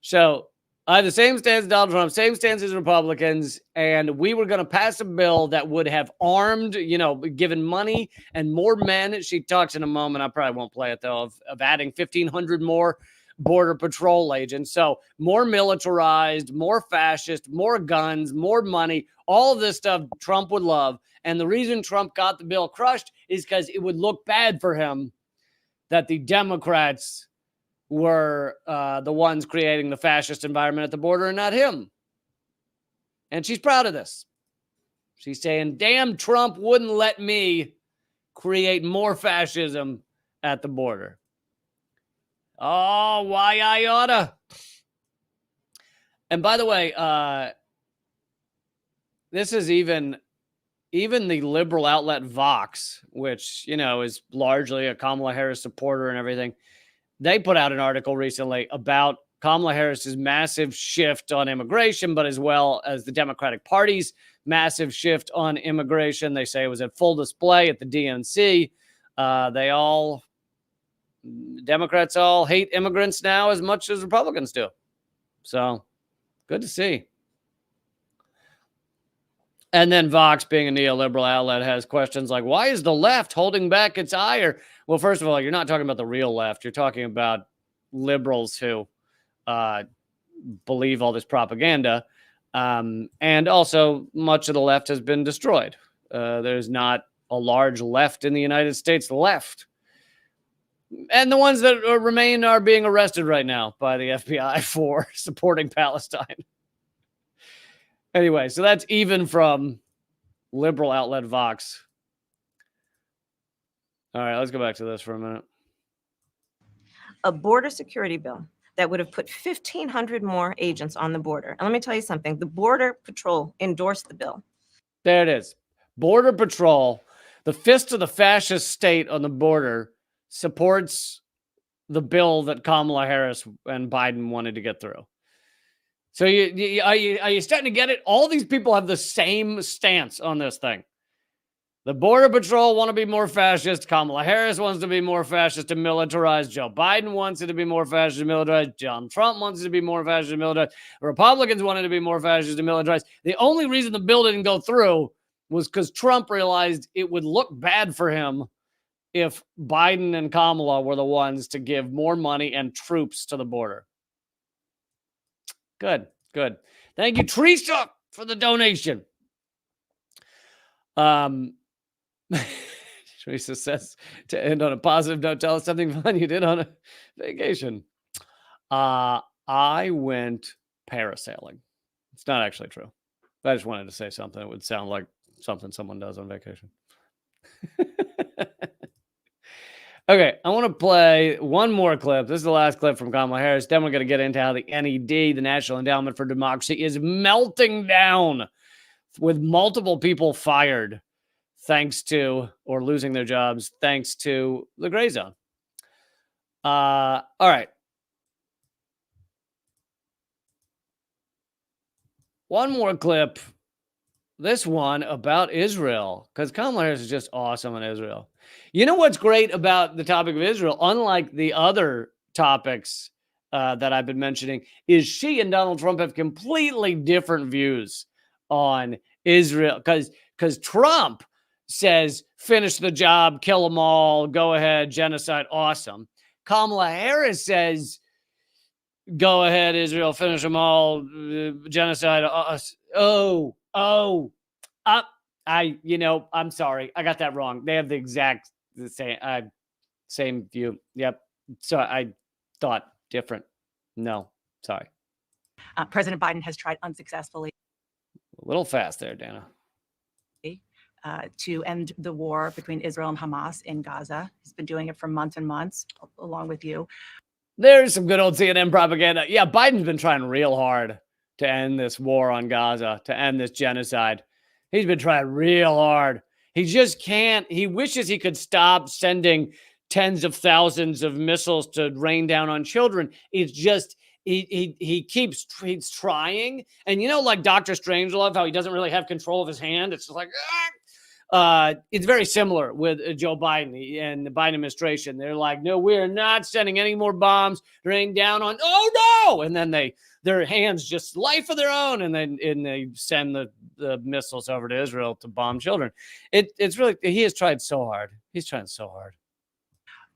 So I have the same stance as Donald Trump, same stance as Republicans, and we were going to pass a bill that would have armed, given money and more men. She talks in a moment. I probably won't play it, though, of adding 1,500 more Border Patrol agents. So more militarized, more fascist, more guns, more money, all of this stuff Trump would love. And the reason Trump got the bill crushed is because it would look bad for him that the Democrats were the ones creating the fascist environment at the border and not him. And she's proud of this. She's saying, damn, Trump wouldn't let me create more fascism at the border. Oh, why I oughta. And by the way, this is even the liberal outlet Vox, which, is largely a Kamala Harris supporter and everything. They put out an article recently about Kamala Harris's massive shift on immigration, but as well as the Democratic Party's massive shift on immigration. They say it was at full display at the DNC. Democrats all hate immigrants now as much as Republicans do. So good to see. And then Vox, being a neoliberal outlet, has questions like, why is the left holding back its ire? Well, first of all, you're not talking about the real left. You're talking about liberals who believe all this propaganda. And also, much of the left has been destroyed. There's not a large left in the United States left. And the ones that remain are being arrested right now by the FBI for supporting Palestine. Anyway, so that's even from liberal outlet Vox. All right, let's go back to this for a minute. A border security bill that would have put 1,500 more agents on the border. And let me tell you something. The Border Patrol endorsed the bill. There it is. Border Patrol, the fist of the fascist state on the border, supports the bill that Kamala Harris and Biden wanted to get through. So are you starting to get it? All these people have the same stance on this thing. The Border Patrol want to be more fascist. Kamala Harris wants to be more fascist and militarized. Joe Biden wants it to be more fascist and militarized. John Trump wants it to be more fascist and militarized. Republicans wanted to be more fascist and militarized. The only reason the bill didn't go through was because Trump realized it would look bad for him if Biden and Kamala were the ones to give more money and troops to the border. Good. Thank you, Teresa, for the donation. Teresa says, to end on a positive note, tell us something fun you did on a vacation. I went parasailing. It's not actually true. I just wanted to say something that would sound like something someone does on vacation. Okay, I want to play one more clip. This is the last clip from Kamala Harris. Then we're going to get into how the NED, the National Endowment for Democracy, is melting down with multiple people fired thanks to, or losing their jobs, thanks to the gray zone. All right. One more clip. This one about Israel, because Kamala Harris is just awesome on Israel. You know what's great about the topic of Israel, unlike the other topics that I've been mentioning, is she and Donald Trump have completely different views on Israel. Because Trump says, finish the job, kill them all, go ahead, genocide, awesome. Kamala Harris says, go ahead, Israel, finish them all, genocide, I'm sorry. I got that wrong. They have the same view. Yep. So I thought different. No, sorry. President Biden has tried unsuccessfully A little fast there, Dana. to end the war between Israel and Hamas in Gaza. He's been doing it for months and months, along with you. There's some good old CNN propaganda. Yeah, Biden's been trying real hard to end this war on Gaza, to end this genocide. He's been trying real hard. He just can't. He wishes he could stop sending tens of thousands of missiles to rain down on children. It's just he's trying. And like Dr. Strangelove, how he doesn't really have control of his hand. It's just like, it's very similar with Joe Biden and the Biden administration. They're like, no, we're not sending any more bombs to rain down on. Oh no! And then their hands just life of their own, and they send the missiles over to Israel to bomb children. It's really, he has tried so hard. He's trying so hard.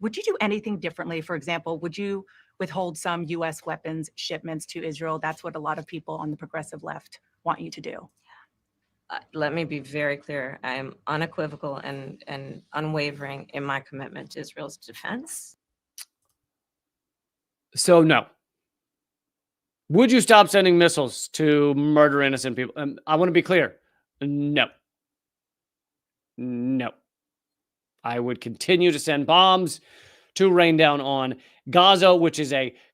Would you do anything differently? For example, would you withhold some U.S. weapons shipments to Israel? That's what a lot of people on the progressive left want you to do. Let me be very clear. I am unequivocal and unwavering in my commitment to Israel's defense. So no. Would you stop sending missiles to murder innocent people? I want to be clear. No. No. I would continue to send bombs to rain down on Gaza,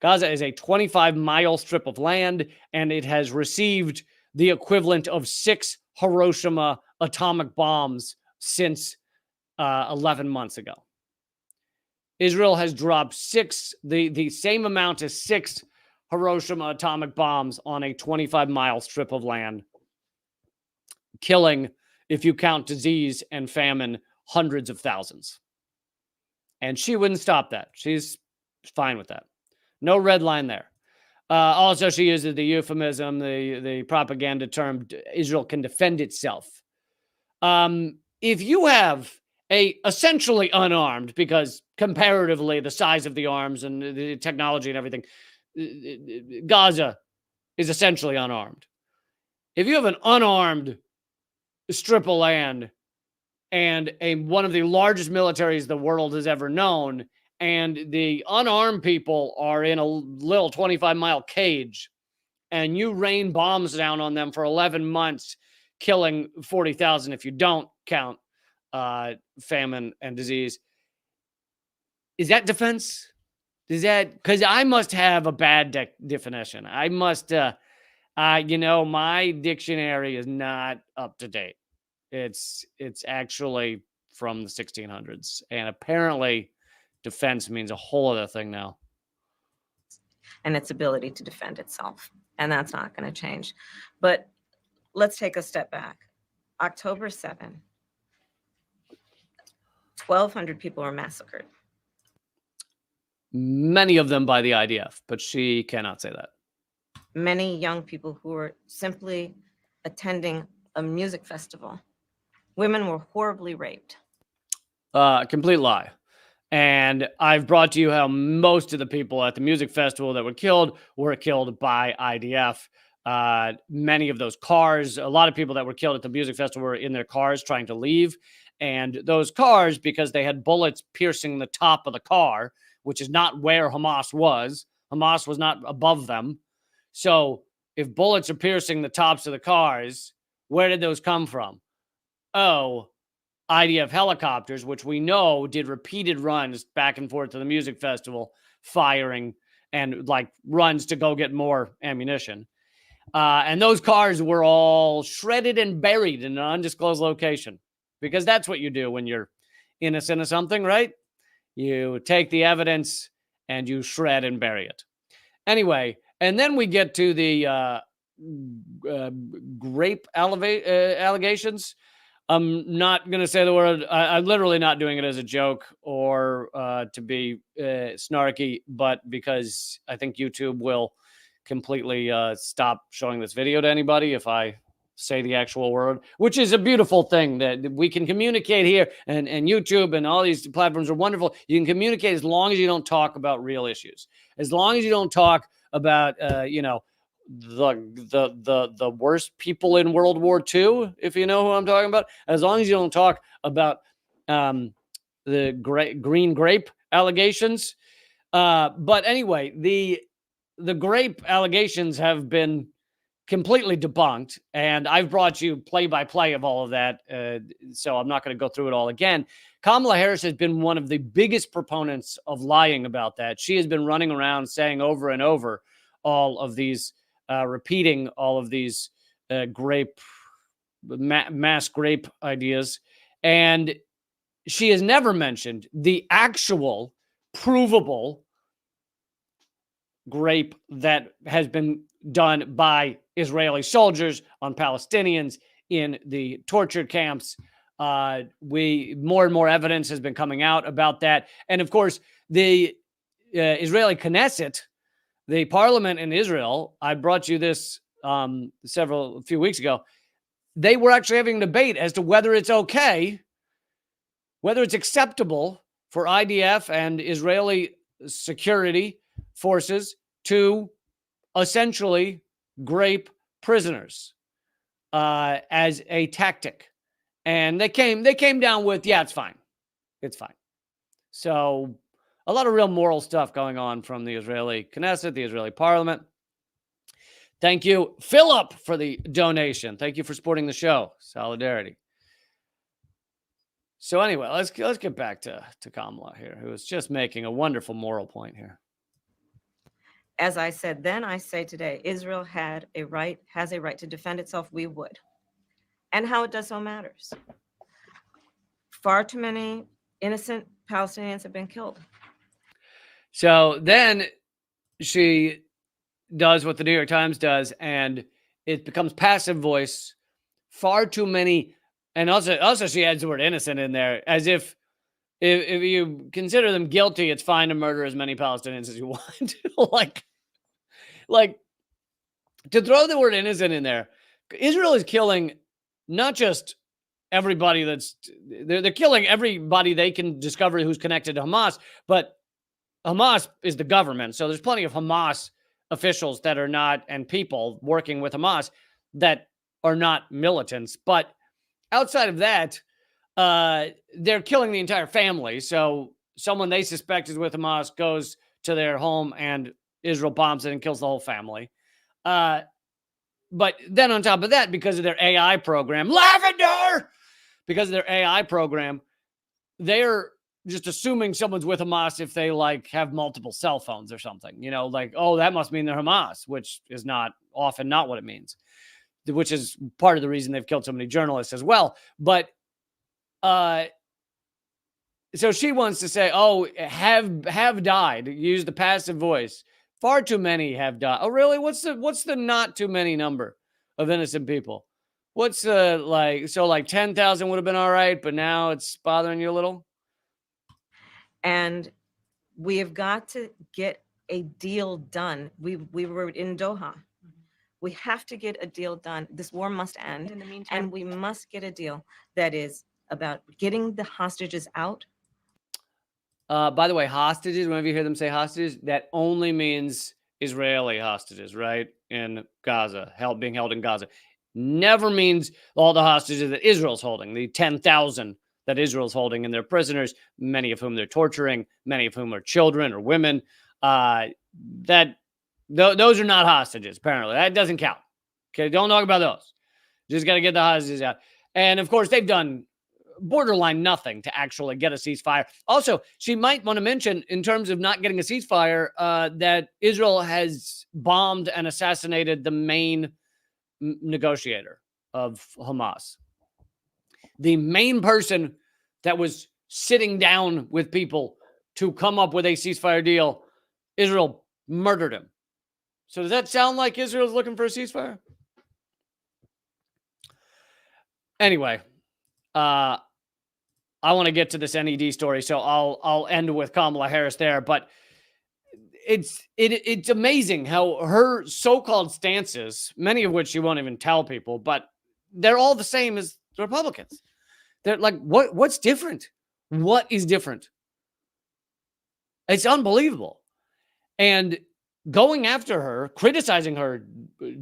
Gaza is a 25-mile strip of land, and it has received the equivalent of 6 Hiroshima atomic bombs since 11 months ago. Israel has dropped the same amount as 6 Hiroshima atomic bombs on a 25-mile strip of land, killing, if you count disease and famine, hundreds of thousands. And she wouldn't stop that. She's fine with that. No red line there. Also, she uses the euphemism, the propaganda term, Israel can defend itself. If you have a essentially unarmed, because comparatively the size of the arms and the technology and everything, Gaza is essentially unarmed. If you have an unarmed strip of land and one of the largest militaries the world has ever known, and the unarmed people are in a little 25-mile cage, and you rain bombs down on them for 11 months, killing 40,000 if you don't count famine and disease. Is that defense? Is that, because I must have a bad definition. I must, my dictionary is not up to date. It's actually from the 1600s, and apparently defense means a whole other thing now. And its ability to defend itself. And that's not going to change. But let's take a step back. October 7, 1,200 people were massacred. Many of them by the IDF, but she cannot say that. Many young people who were simply attending a music festival. Women were horribly raped. Complete lie. And I've brought to you how most of the people at the music festival that were killed by IDF. Many of those cars, a lot of people that were killed at the music festival were in their cars trying to leave. And those cars, because they had bullets piercing the top of the car, which is not where Hamas was not above them. So if bullets are piercing the tops of the cars, where did those come from? Oh, IDF helicopters, which we know did repeated runs back and forth to the music festival, firing and runs to go get more ammunition. And those cars were all shredded and buried in an undisclosed location, because that's what you do when you're innocent of something, right? You take the evidence and you shred and bury it. Anyway, and then we get to the grape allegations. I'm not going to say the word. I'm literally not doing it as a joke or to be snarky, but because I think YouTube will completely stop showing this video to anybody if I say the actual word, which is a beautiful thing that we can communicate here. And YouTube and all these platforms are wonderful. You can communicate as long as you don't talk about real issues. As long as you don't talk about, the worst people in World War II, if you know who I'm talking about. As long as you don't talk about the green grape allegations. But anyway, the grape allegations have been completely debunked, and I've brought you play-by-play of all of that, so I'm not going to go through it all again. Kamala Harris has been one of the biggest proponents of lying about that. She has been running around saying over and over all of these, repeating all of these mass grape ideas, and she has never mentioned the actual provable grape that has been done by Israeli soldiers on Palestinians in the torture camps. More and more evidence has been coming out about that. And of course, the Israeli Knesset, the parliament in Israel, I brought you this a few weeks ago. They were actually having a debate as to whether it's okay, whether it's acceptable for IDF and Israeli security forces to essentially grape prisoners as a tactic. And they came down with, yeah, it's fine. It's fine. So a lot of real moral stuff going on from the Israeli Knesset, the Israeli parliament. Thank you, Philip, for the donation. Thank you for supporting the show. Solidarity. So anyway, let's get back to Kamala here, who is just making a wonderful moral point here. As I said then, I say today, Israel has a right to defend itself. We would. And how it does so matters. Far too many innocent Palestinians have been killed. So then she does what the New York Times does, and it becomes passive voice. Far too many, and also she adds the word innocent in there, as if you consider them guilty, it's fine to murder as many Palestinians as you want. like to throw the word innocent in there. Israel is killing not just everybody they're killing everybody they can discover who's connected to Hamas, but Hamas is the government. So there's plenty of Hamas officials that are not, and people working with Hamas that are not militants. But outside of that, they're killing the entire family. So someone they suspect is with Hamas goes to their home and Israel bombs it and kills the whole family. But then on top of that, because of their AI program, because of their AI program, they're just assuming someone's with Hamas if they have multiple cell phones or something, oh, that must mean they're Hamas, which is often not what it means, which is part of the reason they've killed so many journalists as well. But so she wants to say, oh, have died, use the passive voice. Far too many have died. Oh, really? What's the not too many number of innocent people? What's 10,000 would have been all right, but now it's bothering you a little? And we have got to get a deal done. We were in Doha. We have to get a deal done. This war must end. In the meantime, and we must get a deal that is about getting the hostages out. By the way, hostages, whenever you hear them say hostages, that only means Israeli hostages, right? In Gaza, being held in Gaza. Never means all the hostages that Israel's holding, the 10,000 that Israel's holding, and their prisoners, many of whom they're torturing, many of whom are children or women. Those are not hostages, apparently. That doesn't count. Okay, don't talk about those. Just got to get the hostages out. And of course, they've done borderline nothing to actually get a ceasefire. Also, she might want to mention, in terms of not getting a ceasefire, that Israel has bombed and assassinated the main negotiator of Hamas. The main person that was sitting down with people to come up with a ceasefire deal, Israel murdered him. So does that sound like Israel's looking for a ceasefire? Anyway, I want to get to this NED story, so I'll end with Kamala Harris there. But it's amazing how her so-called stances, many of which she won't even tell people, but they're all the same as the Republicans. They're like, what's different? What is different? It's unbelievable. And going after her, criticizing her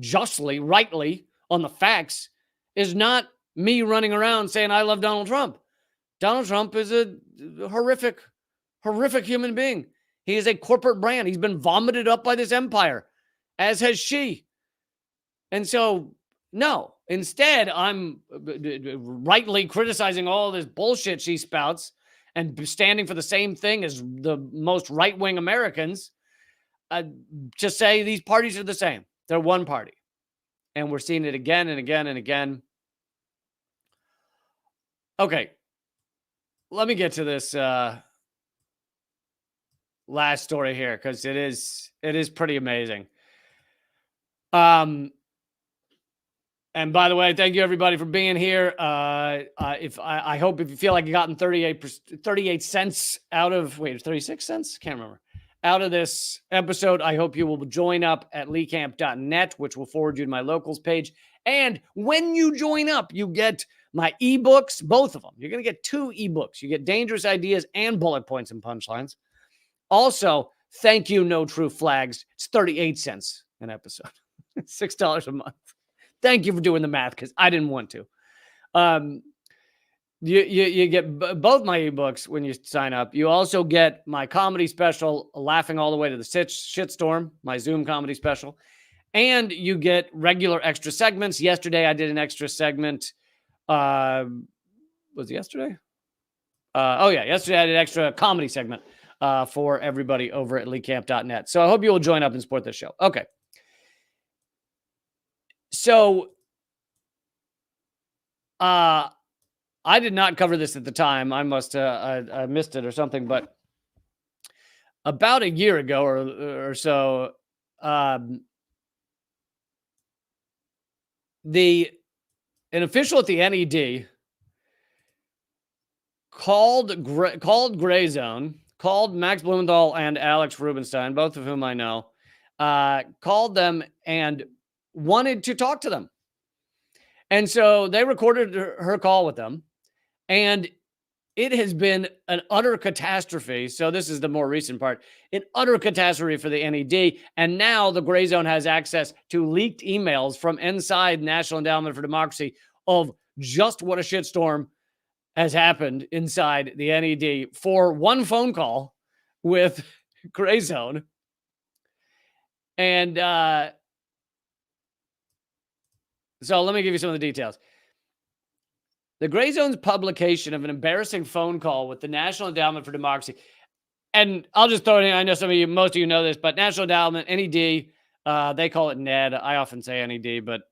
justly, rightly on the facts, is not me running around saying I love Donald Trump. Donald Trump is a horrific human being. He is a corporate brand. He's been vomited up by this empire. as has she. And so, no, instead, I'm rightly criticizing all this bullshit she spouts and standing for the same thing as the most right-wing Americans. To say these parties are the same. They're one party. And we're seeing it again and again and again. Okay. Let me get to this last story here, because it is pretty amazing. And by the way, thank you everybody for being here. I hope if you feel like you gotten 38 cents out of 36 cents, can't remember, out of this episode, I hope you will join up at leecamp.net, which will forward you to my locals page. And when you join up, you get my ebooks, both of them. You're going to get 2 ebooks. You get Dangerous Ideas and Bullet Points and Punchlines. Also, thank you, No True Flags. It's 38 cents an episode. $6 a month. Thank you for doing the math, because I didn't want to. You get both my ebooks when you sign up. You also get my comedy special, Laughing All the Way to the Shitstorm, my Zoom comedy special. And you get regular extra segments. Yesterday, I did an extra segment. Was it yesterday? Yesterday I did an extra comedy segment for everybody over at leecamp.net. So I hope you will join up and support this show. Okay. So, I did not cover this at the time. I must I missed it or something. But about a year ago or so, an official at the NED called Gray Zone, called Max Blumenthal and Alex Rubinstein, both of whom I know, called them and wanted to talk to them. And so they recorded her call with them, and it has been an utter catastrophe. So this is the more recent part, an utter catastrophe for the NED. And now the Gray Zone has access to leaked emails from inside National Endowment for Democracy of just what a shitstorm has happened inside the NED for one phone call with Gray Zone. And so let me give you some of the details. The Gray Zone's publication of an embarrassing phone call with the National Endowment for Democracy. And I'll just throw it in. I know most of you know this, but National Endowment, NED, they call it NED. I often say NED, but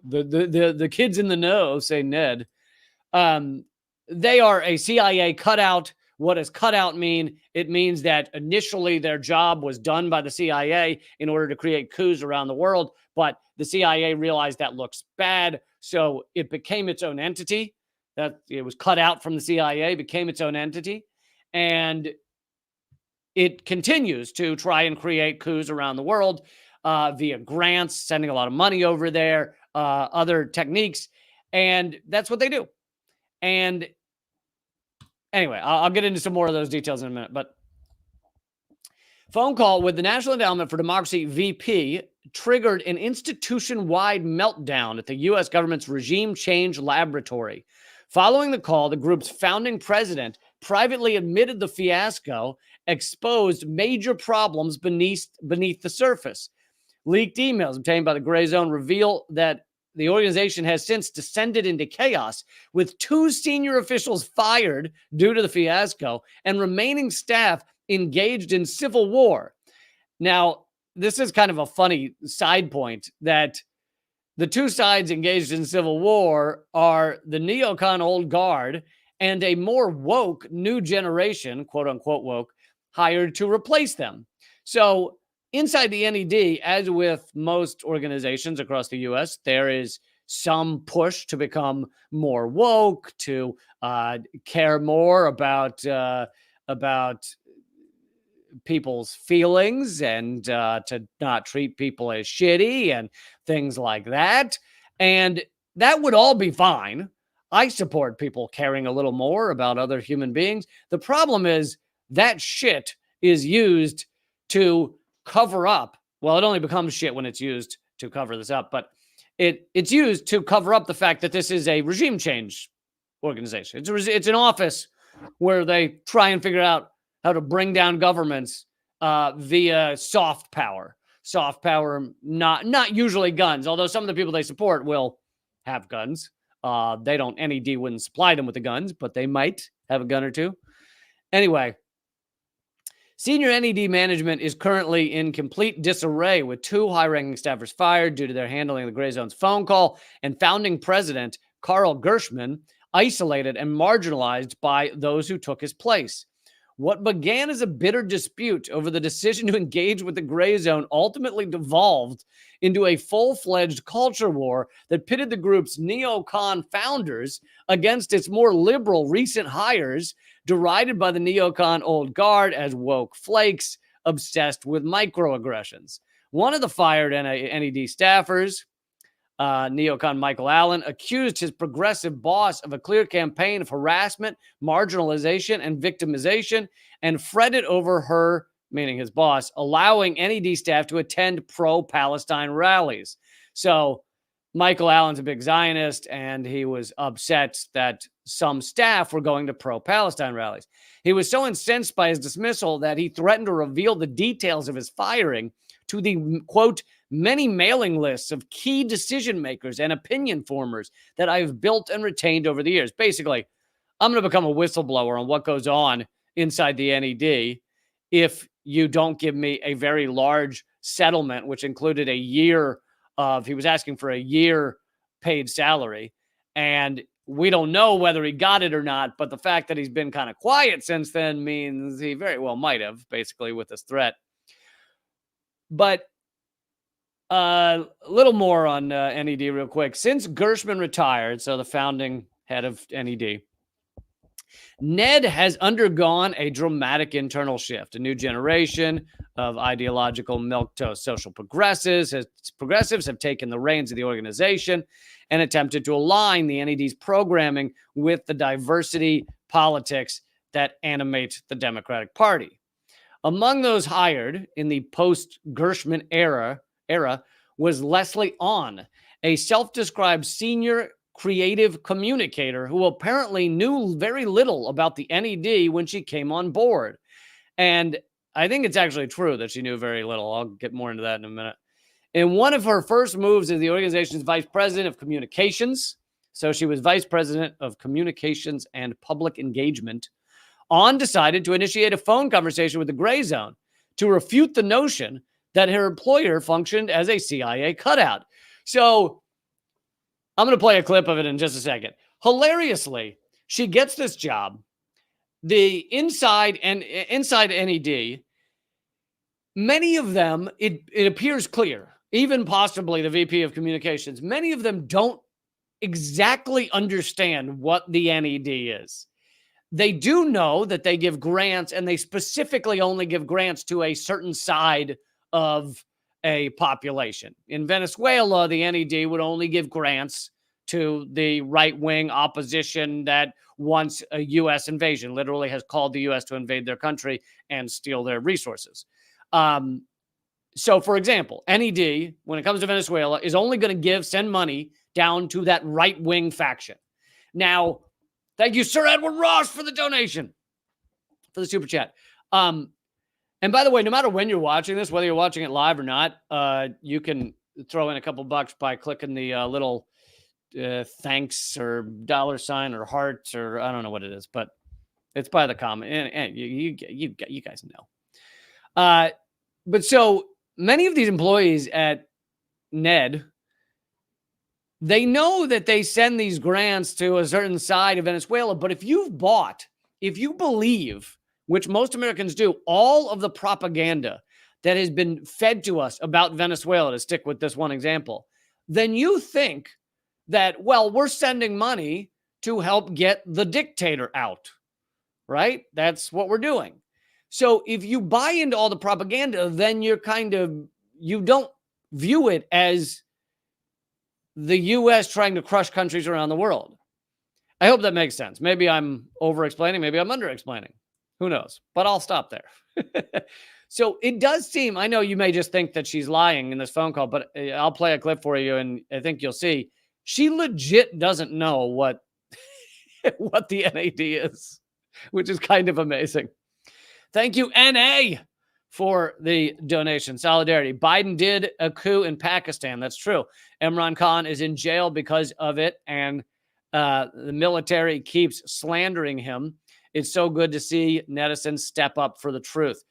the kids in the know say NED. They are a CIA cutout. What does cutout mean? It means that initially their job was done by the CIA in order to create coups around the world, but the CIA realized that looks bad, so it became its own entity. That it was cut out from the CIA, became its own entity, and it continues to try and create coups around the world via grants, sending a lot of money over there, other techniques, and that's what they do. And anyway, I'll get into some more of those details in a minute, but phone call with the National Endowment for Democracy VP triggered an institution-wide meltdown at the U.S. government's Regime Change Laboratory. Following the call, the group's founding president privately admitted the fiasco exposed major problems beneath the surface. Leaked emails obtained by the Gray Zone reveal that the organization has since descended into chaos, with 2 senior officials fired due to the fiasco and remaining staff engaged in civil war. Now, this is kind of a funny side point that the 2 sides engaged in civil war are the neocon old guard and a more woke new generation, quote unquote woke, hired to replace them. So inside the NED, as with most organizations across the U.S., there is some push to become more woke, to care more about people's feelings, and to not treat people as shitty and things like that. And that would all be fine. I support people caring a little more about other human beings. The problem is that shit is used to cover up. Well, it only becomes shit when it's used to cover this up, but it's used to cover up the fact that this is a regime change organization. It's an office where they try and figure out how to bring down governments via soft power. soft power, not usually guns, although some of the people they support will have guns. NED wouldn't supply them with the guns, but they might have a gun or two. Anyway, senior NED management is currently in complete disarray, with 2 high-ranking staffers fired due to their handling of the Gray Zone's phone call, and founding president Carl Gershman isolated and marginalized by those who took his place. What began as a bitter dispute over the decision to engage with the Gray Zone ultimately devolved into a full-fledged culture war that pitted the group's neocon founders against its more liberal recent hires, derided by the neocon old guard as woke flakes obsessed with microaggressions. One of the fired NED staffers, neocon Michael Allen, accused his progressive boss of a clear campaign of harassment, marginalization, and victimization, and fretted over her, meaning his boss, allowing NED staff to attend pro-Palestine rallies. So Michael Allen's a big Zionist, and he was upset that some staff were going to pro-Palestine rallies. He was so incensed by his dismissal that he threatened to reveal the details of his firing to the, quote, many mailing lists of key decision makers and opinion formers that I've built and retained over the years. Basically, I'm going to become a whistleblower on what goes on inside the NED if you don't give me a very large settlement, which included a year of, he was asking for a year paid salary. And we don't know whether he got it or not, but the fact that he's been kind of quiet since then means he very well might have, basically, with this threat. But a little more on NED real quick. Since Gershman retired, so the founding head of NED, NED has undergone a dramatic internal shift. A new generation of ideological milquetoast social progressives have taken the reins of the organization and attempted to align the NED's programming with the diversity politics that animate the Democratic Party. Among those hired in the post-Gershman era was Leslie Ahn, a self-described senior creative communicator who apparently knew very little about the NED when she came on board. And I think it's actually true that she knew very little. I'll get more into that in a minute. In one of her first moves as the organization's vice president of communications, so she was vice president of communications and public engagement, Ahn decided to initiate a phone conversation with the Gray Zone to refute the notion that her employer functioned as a CIA cutout. So I'm going to play a clip of it in just a second. Hilariously, she gets this job. The inside NED, many of them, it appears clear, even possibly the VP of communications, many of them don't exactly understand what the NED is. They do know that they give grants, and they specifically only give grants to a certain side of a population. In Venezuela, the NED would only give grants to the right-wing opposition that wants a U.S. invasion, literally has called the U.S. to invade their country and steal their resources. So, for example, NED, when it comes to Venezuela, is only going to send money down to that right-wing faction. Now, thank you, Sir Edward Ross, for the donation, for the super chat. And by the way, no matter when you're watching this, whether you're watching it live or not, you can throw in a couple bucks by clicking the little thanks or $ or hearts, or I don't know what it is, but it's by the comment. And you guys know. But so many of these employees at NED, they know that they send these grants to a certain side of Venezuela. But if you believe, which most Americans do, all of the propaganda that has been fed to us about Venezuela, to stick with this one example, then you think that, well, we're sending money to help get the dictator out, right? That's what we're doing. So if you buy into all the propaganda, then you don't view it as the U.S. trying to crush countries around the world. I hope that makes sense. Maybe I'm over-explaining. Maybe I'm under-explaining. Who knows? But I'll stop there. So it does seem, I know you may just think that she's lying in this phone call, but I'll play a clip for you, and I think you'll see she legit doesn't know what the NED is, which is kind of amazing. Thank you, NA, for the donation. Solidarity. Biden did a coup in Pakistan. That's true. Imran Khan is in jail because of it, and the military keeps slandering him. It's so good to see netizens step up for the truth.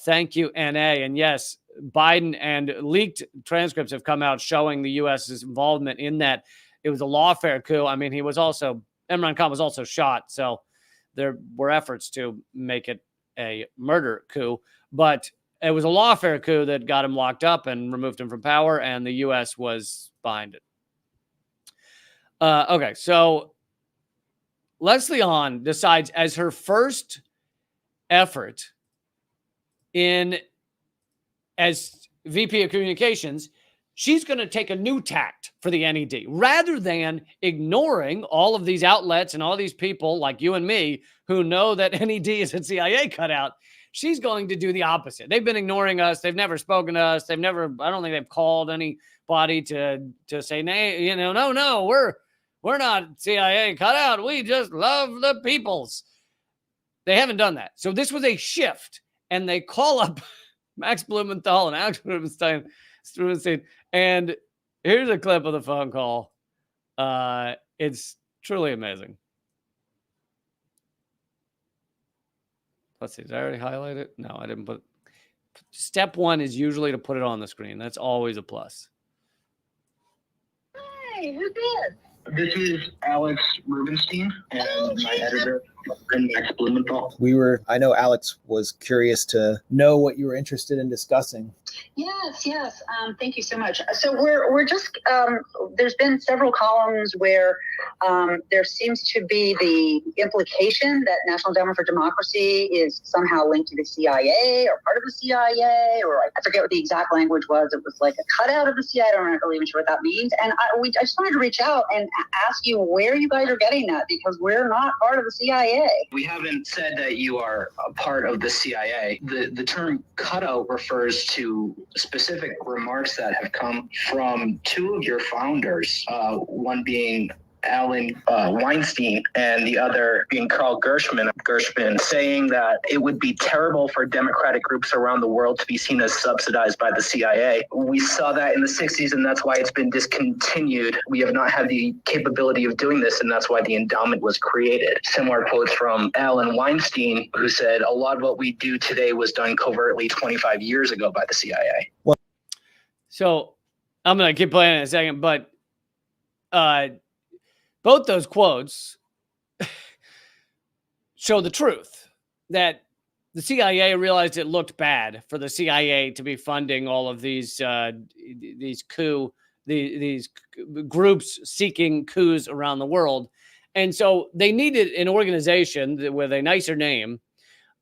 Thank you, NA. And yes, Biden and leaked transcripts have come out showing the U.S.'s involvement in that. It was a lawfare coup. I mean, Imran Khan was also shot. So there were efforts to make it a murder coup, but it was a lawfare coup that got him locked up and removed him from power, and the U.S. was behind it. Okay, so Leslie Hahn decides as her first effort as VP of Communications, she's going to take a new tact for the NED. Rather than ignoring all of these outlets and all these people like you and me who know that NED is a CIA cutout, she's going to do the opposite. They've been ignoring us. They've never spoken to us. I don't think they've called anybody to say, no, we're not CIA cutout. We just love the peoples. They haven't done that. So this was a shift, and they call up Max Blumenthal and Alex Rubenstein. And here's a clip of the phone call. It's truly amazing. Let's see. Did I already highlight it? No, I didn't put. Step one is usually to put it on the screen. That's always a plus. Hey, who's this? This is Alex Rubenstein and my editor, Max Blumenthal. I know Alex was curious to know what you were interested in discussing. Yes. Thank you so much. So we're just, there's been several columns where there seems to be the implication that National Endowment for Democracy is somehow linked to the CIA or part of the CIA, or I forget what the exact language was. It was like a cutout of the CIA. I'm not really even sure what that means. And I just wanted to reach out and ask you where you guys are getting that, because we're not part of the CIA. We haven't said that you are a part of the CIA. The term cutout refers to specific remarks that have come from two of your founders, one being Alan Weinstein and the other being Carl Gershman, saying that it would be terrible for democratic groups around the world to be seen as subsidized by the CIA. We saw that in the 60s, and that's why it's been discontinued. We have not had the capability of doing this, and that's why the endowment was created. Similar quotes from Alan Weinstein, who said, a lot of what we do today was done covertly 25 years ago by the CIA. Well, so I'm going to keep playing in a second, but both those quotes show the truth that the CIA realized it looked bad for the CIA to be funding all of these groups seeking coups around the world. And so they needed an organization with a nicer name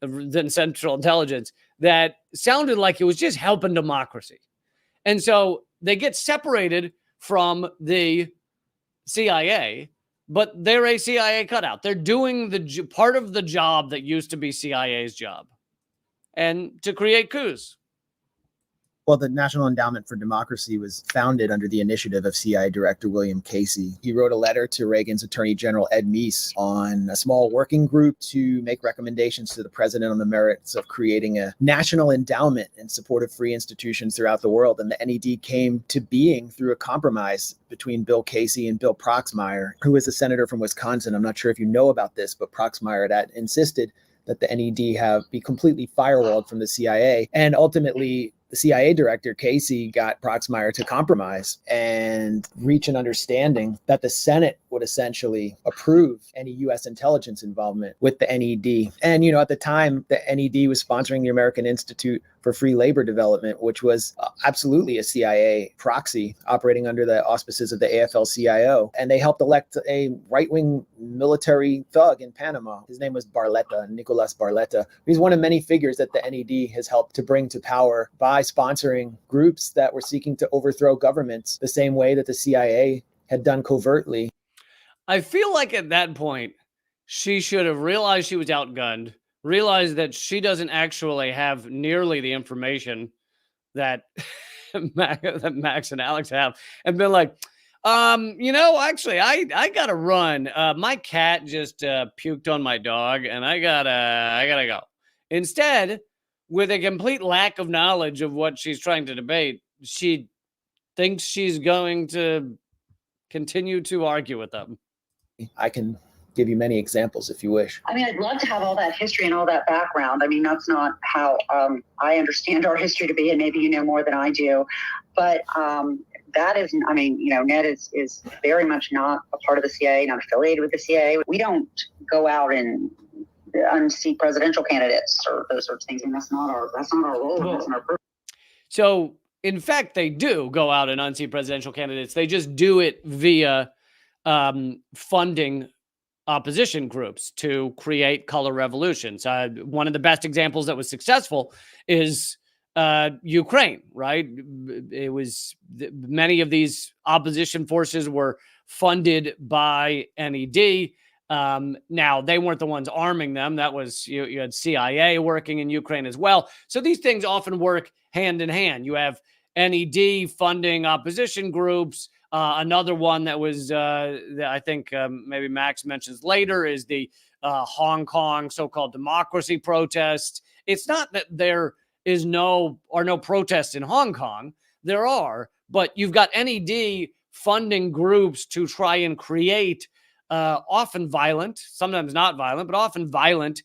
than Central Intelligence that sounded like it was just helping democracy. And so they get separated from the CIA, but they're a CIA cutout. They're doing the part of the job that used to be CIA's job, and to create coups. Well, the National Endowment for Democracy was founded under the initiative of CIA Director William Casey. He wrote a letter to Reagan's Attorney General Ed Meese on a small working group to make recommendations to the president on the merits of creating a national endowment in support of free institutions throughout the world. And the NED came to being through a compromise between Bill Casey and Bill Proxmire, who was a senator from Wisconsin. I'm not sure if you know about this, but Proxmire insisted that the NED be completely firewalled from the CIA. And ultimately, the CIA director, Casey, got Proxmire to compromise and reach an understanding that the Senate would essentially approve any U.S. intelligence involvement with the NED. And, at the time, the NED was sponsoring the American Institute for Free Labor Development, which was absolutely a CIA proxy operating under the auspices of the AFL-CIO. And they helped elect a right-wing military thug in Panama. His name was Nicolas Barletta. He's one of many figures that the NED has helped to bring to power by sponsoring groups that were seeking to overthrow governments the same way that the CIA had done covertly. I feel like at that point, she should have realized she was outgunned, realized that she doesn't actually have nearly the information that Max and Alex have, and been like, actually, I gotta run. My cat just puked on my dog, and I gotta go. Instead, with a complete lack of knowledge of what she's trying to debate, she thinks she's going to continue to argue with them. I can give you many examples if you wish. I mean, I'd love to have all that history and all that background. I mean, that's not how I understand our history to be, and maybe you know more than I do. But that is, I mean, you know, NED is very much not a part of the CIA, not affiliated with the CIA. We don't go out and unseat presidential candidates or those sorts of things. And that's not our role. That's not our purpose. So, in fact, they do go out and unseat presidential candidates. They just do it via funding opposition groups to create color revolutions. One of the best examples that was successful is Ukraine, right? It was many of these opposition forces were funded by NED. Now, they weren't the ones arming them. That was, you had CIA working in Ukraine as well. So these things often work hand in hand. You have NED funding opposition groups. Another one that was, that I think maybe Max mentions later, is the Hong Kong so-called democracy protests. It's not that there is no protests in Hong Kong. There are, but you've got NED funding groups to try and create often violent, sometimes not violent, but often violent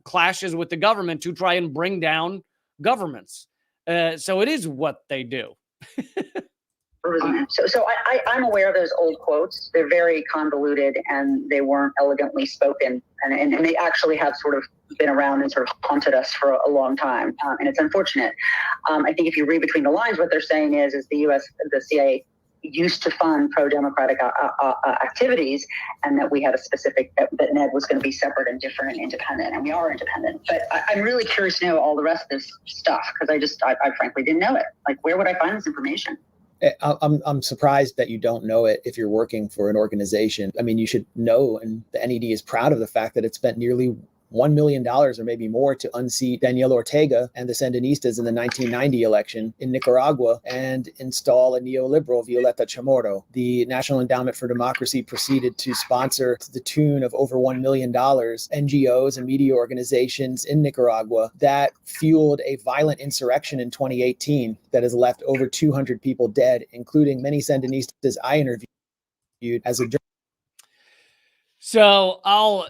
clashes with the government to try and bring down governments. So it is what they do. So I'm aware of those old quotes. They're very convoluted and they weren't elegantly spoken. And they actually have sort of been around and sort of haunted us for a long time. And it's unfortunate. I think if you read between the lines, what they're saying is the CIA used to fund pro-democratic activities, and that we had a specific, that NED was going to be separate and different and independent, and we are independent. But I'm really curious to know all the rest of this stuff, because I frankly didn't know it. Like, where would I find this information? I'm surprised that you don't know it if you're working for an organization. I mean, you should know, and the NED is proud of the fact that it spent nearly $1 million or maybe more to unseat Daniel Ortega and the Sandinistas in the 1990 election in Nicaragua and install a neoliberal Violeta Chamorro. The National Endowment for Democracy proceeded to sponsor, to the tune of over $1 million, NGOs and media organizations in Nicaragua that fueled a violent insurrection in 2018 that has left over 200 people dead, including many Sandinistas I interviewed as a journalist. So I'll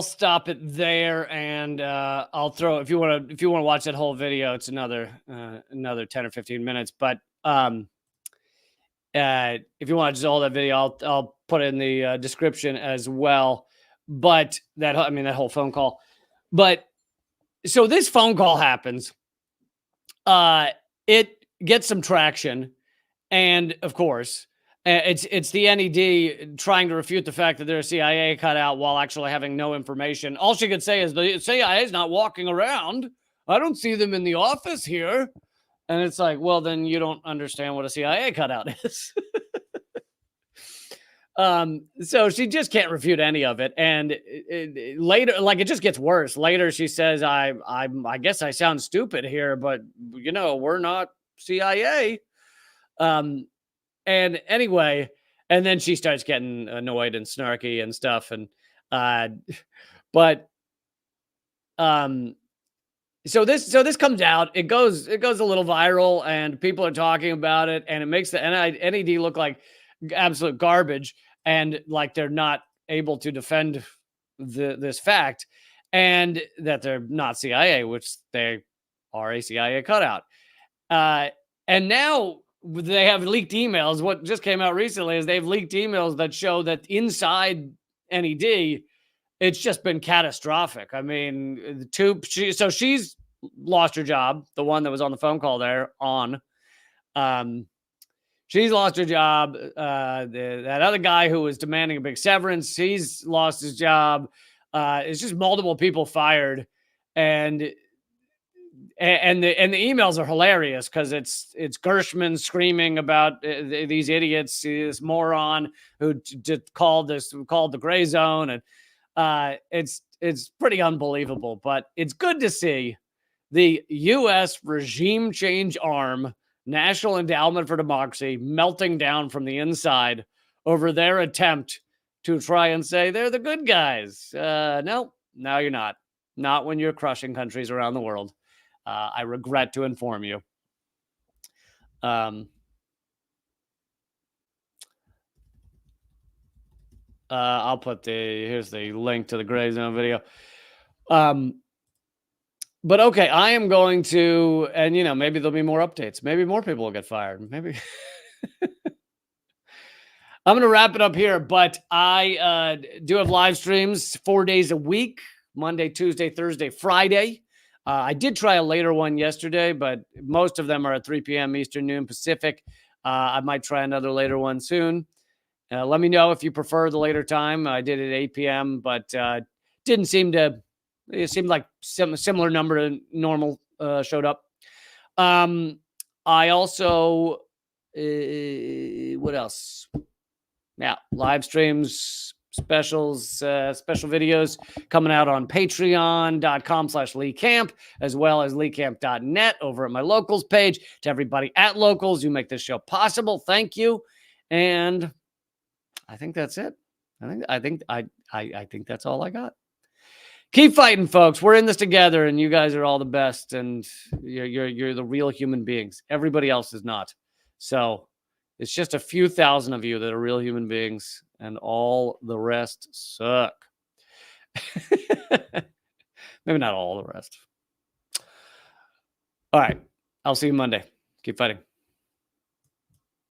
stop it there, and I'll throw, if you want to watch that whole video, it's another 10 or 15 minutes. But if you want to just all that video, I'll put it in the description as well. But that whole phone call. But so this phone call happens. It gets some traction, and of course, it's the NED trying to refute the fact that they're a CIA cutout while actually having no information. All she could say is the CIA is not walking around. I don't see them in the office here. And it's like, well, then you don't understand what a CIA cutout is. So she just can't refute any of it. And later, like, it just gets worse. Later, she says, I guess I sound stupid here, but we're not CIA. And anyway, and then she starts getting annoyed and snarky and stuff. And, so this comes out, it goes a little viral, and people are talking about it, and it makes the NED look like absolute garbage, and like they're not able to defend this fact, and that they're not CIA, which they are a CIA cutout. And now they have leaked emails. What just came out recently is they've leaked emails that show that inside NED, it's just been catastrophic. I mean, she's lost her job. The one that was on the phone call there she's lost her job. That other guy who was demanding a big severance, he's lost his job. It's just multiple people fired, and the emails are hilarious because it's Gershman screaming about these idiots, this moron who just called the gray zone, and it's pretty unbelievable. But it's good to see the U.S. regime change arm, National Endowment for Democracy, melting down from the inside over their attempt to try and say they're the good guys. No, you're not. Not when you're crushing countries around the world. I regret to inform you. I'll put here's the link to the Gray Zone video. But okay, I am going to, and maybe there'll be more updates. Maybe more people will get fired. Maybe. I'm going to wrap it up here, but I do have live streams 4 days a week, Monday, Tuesday, Thursday, Friday. I did try a later one yesterday, but most of them are at 3 p.m. Eastern, noon Pacific. I might try another later one soon. Let me know if you prefer the later time. I did it at 8 p.m., but didn't seem to. It seemed like similar number to normal showed up. I also, what else? Yeah, live streams, specials, special videos coming out on patreon.com/Lee Camp, as well as leecamp.net over at my locals page. To everybody at locals who make this show possible, thank you. And I think that's it. I think that's all I got. Keep fighting, folks. We're in this together, and you guys are all the best, and you're the real human beings. Everybody else is not. So it's just a few thousand of you that are real human beings, and all the rest suck. Maybe not all the rest. All right. I'll see you Monday. Keep fighting.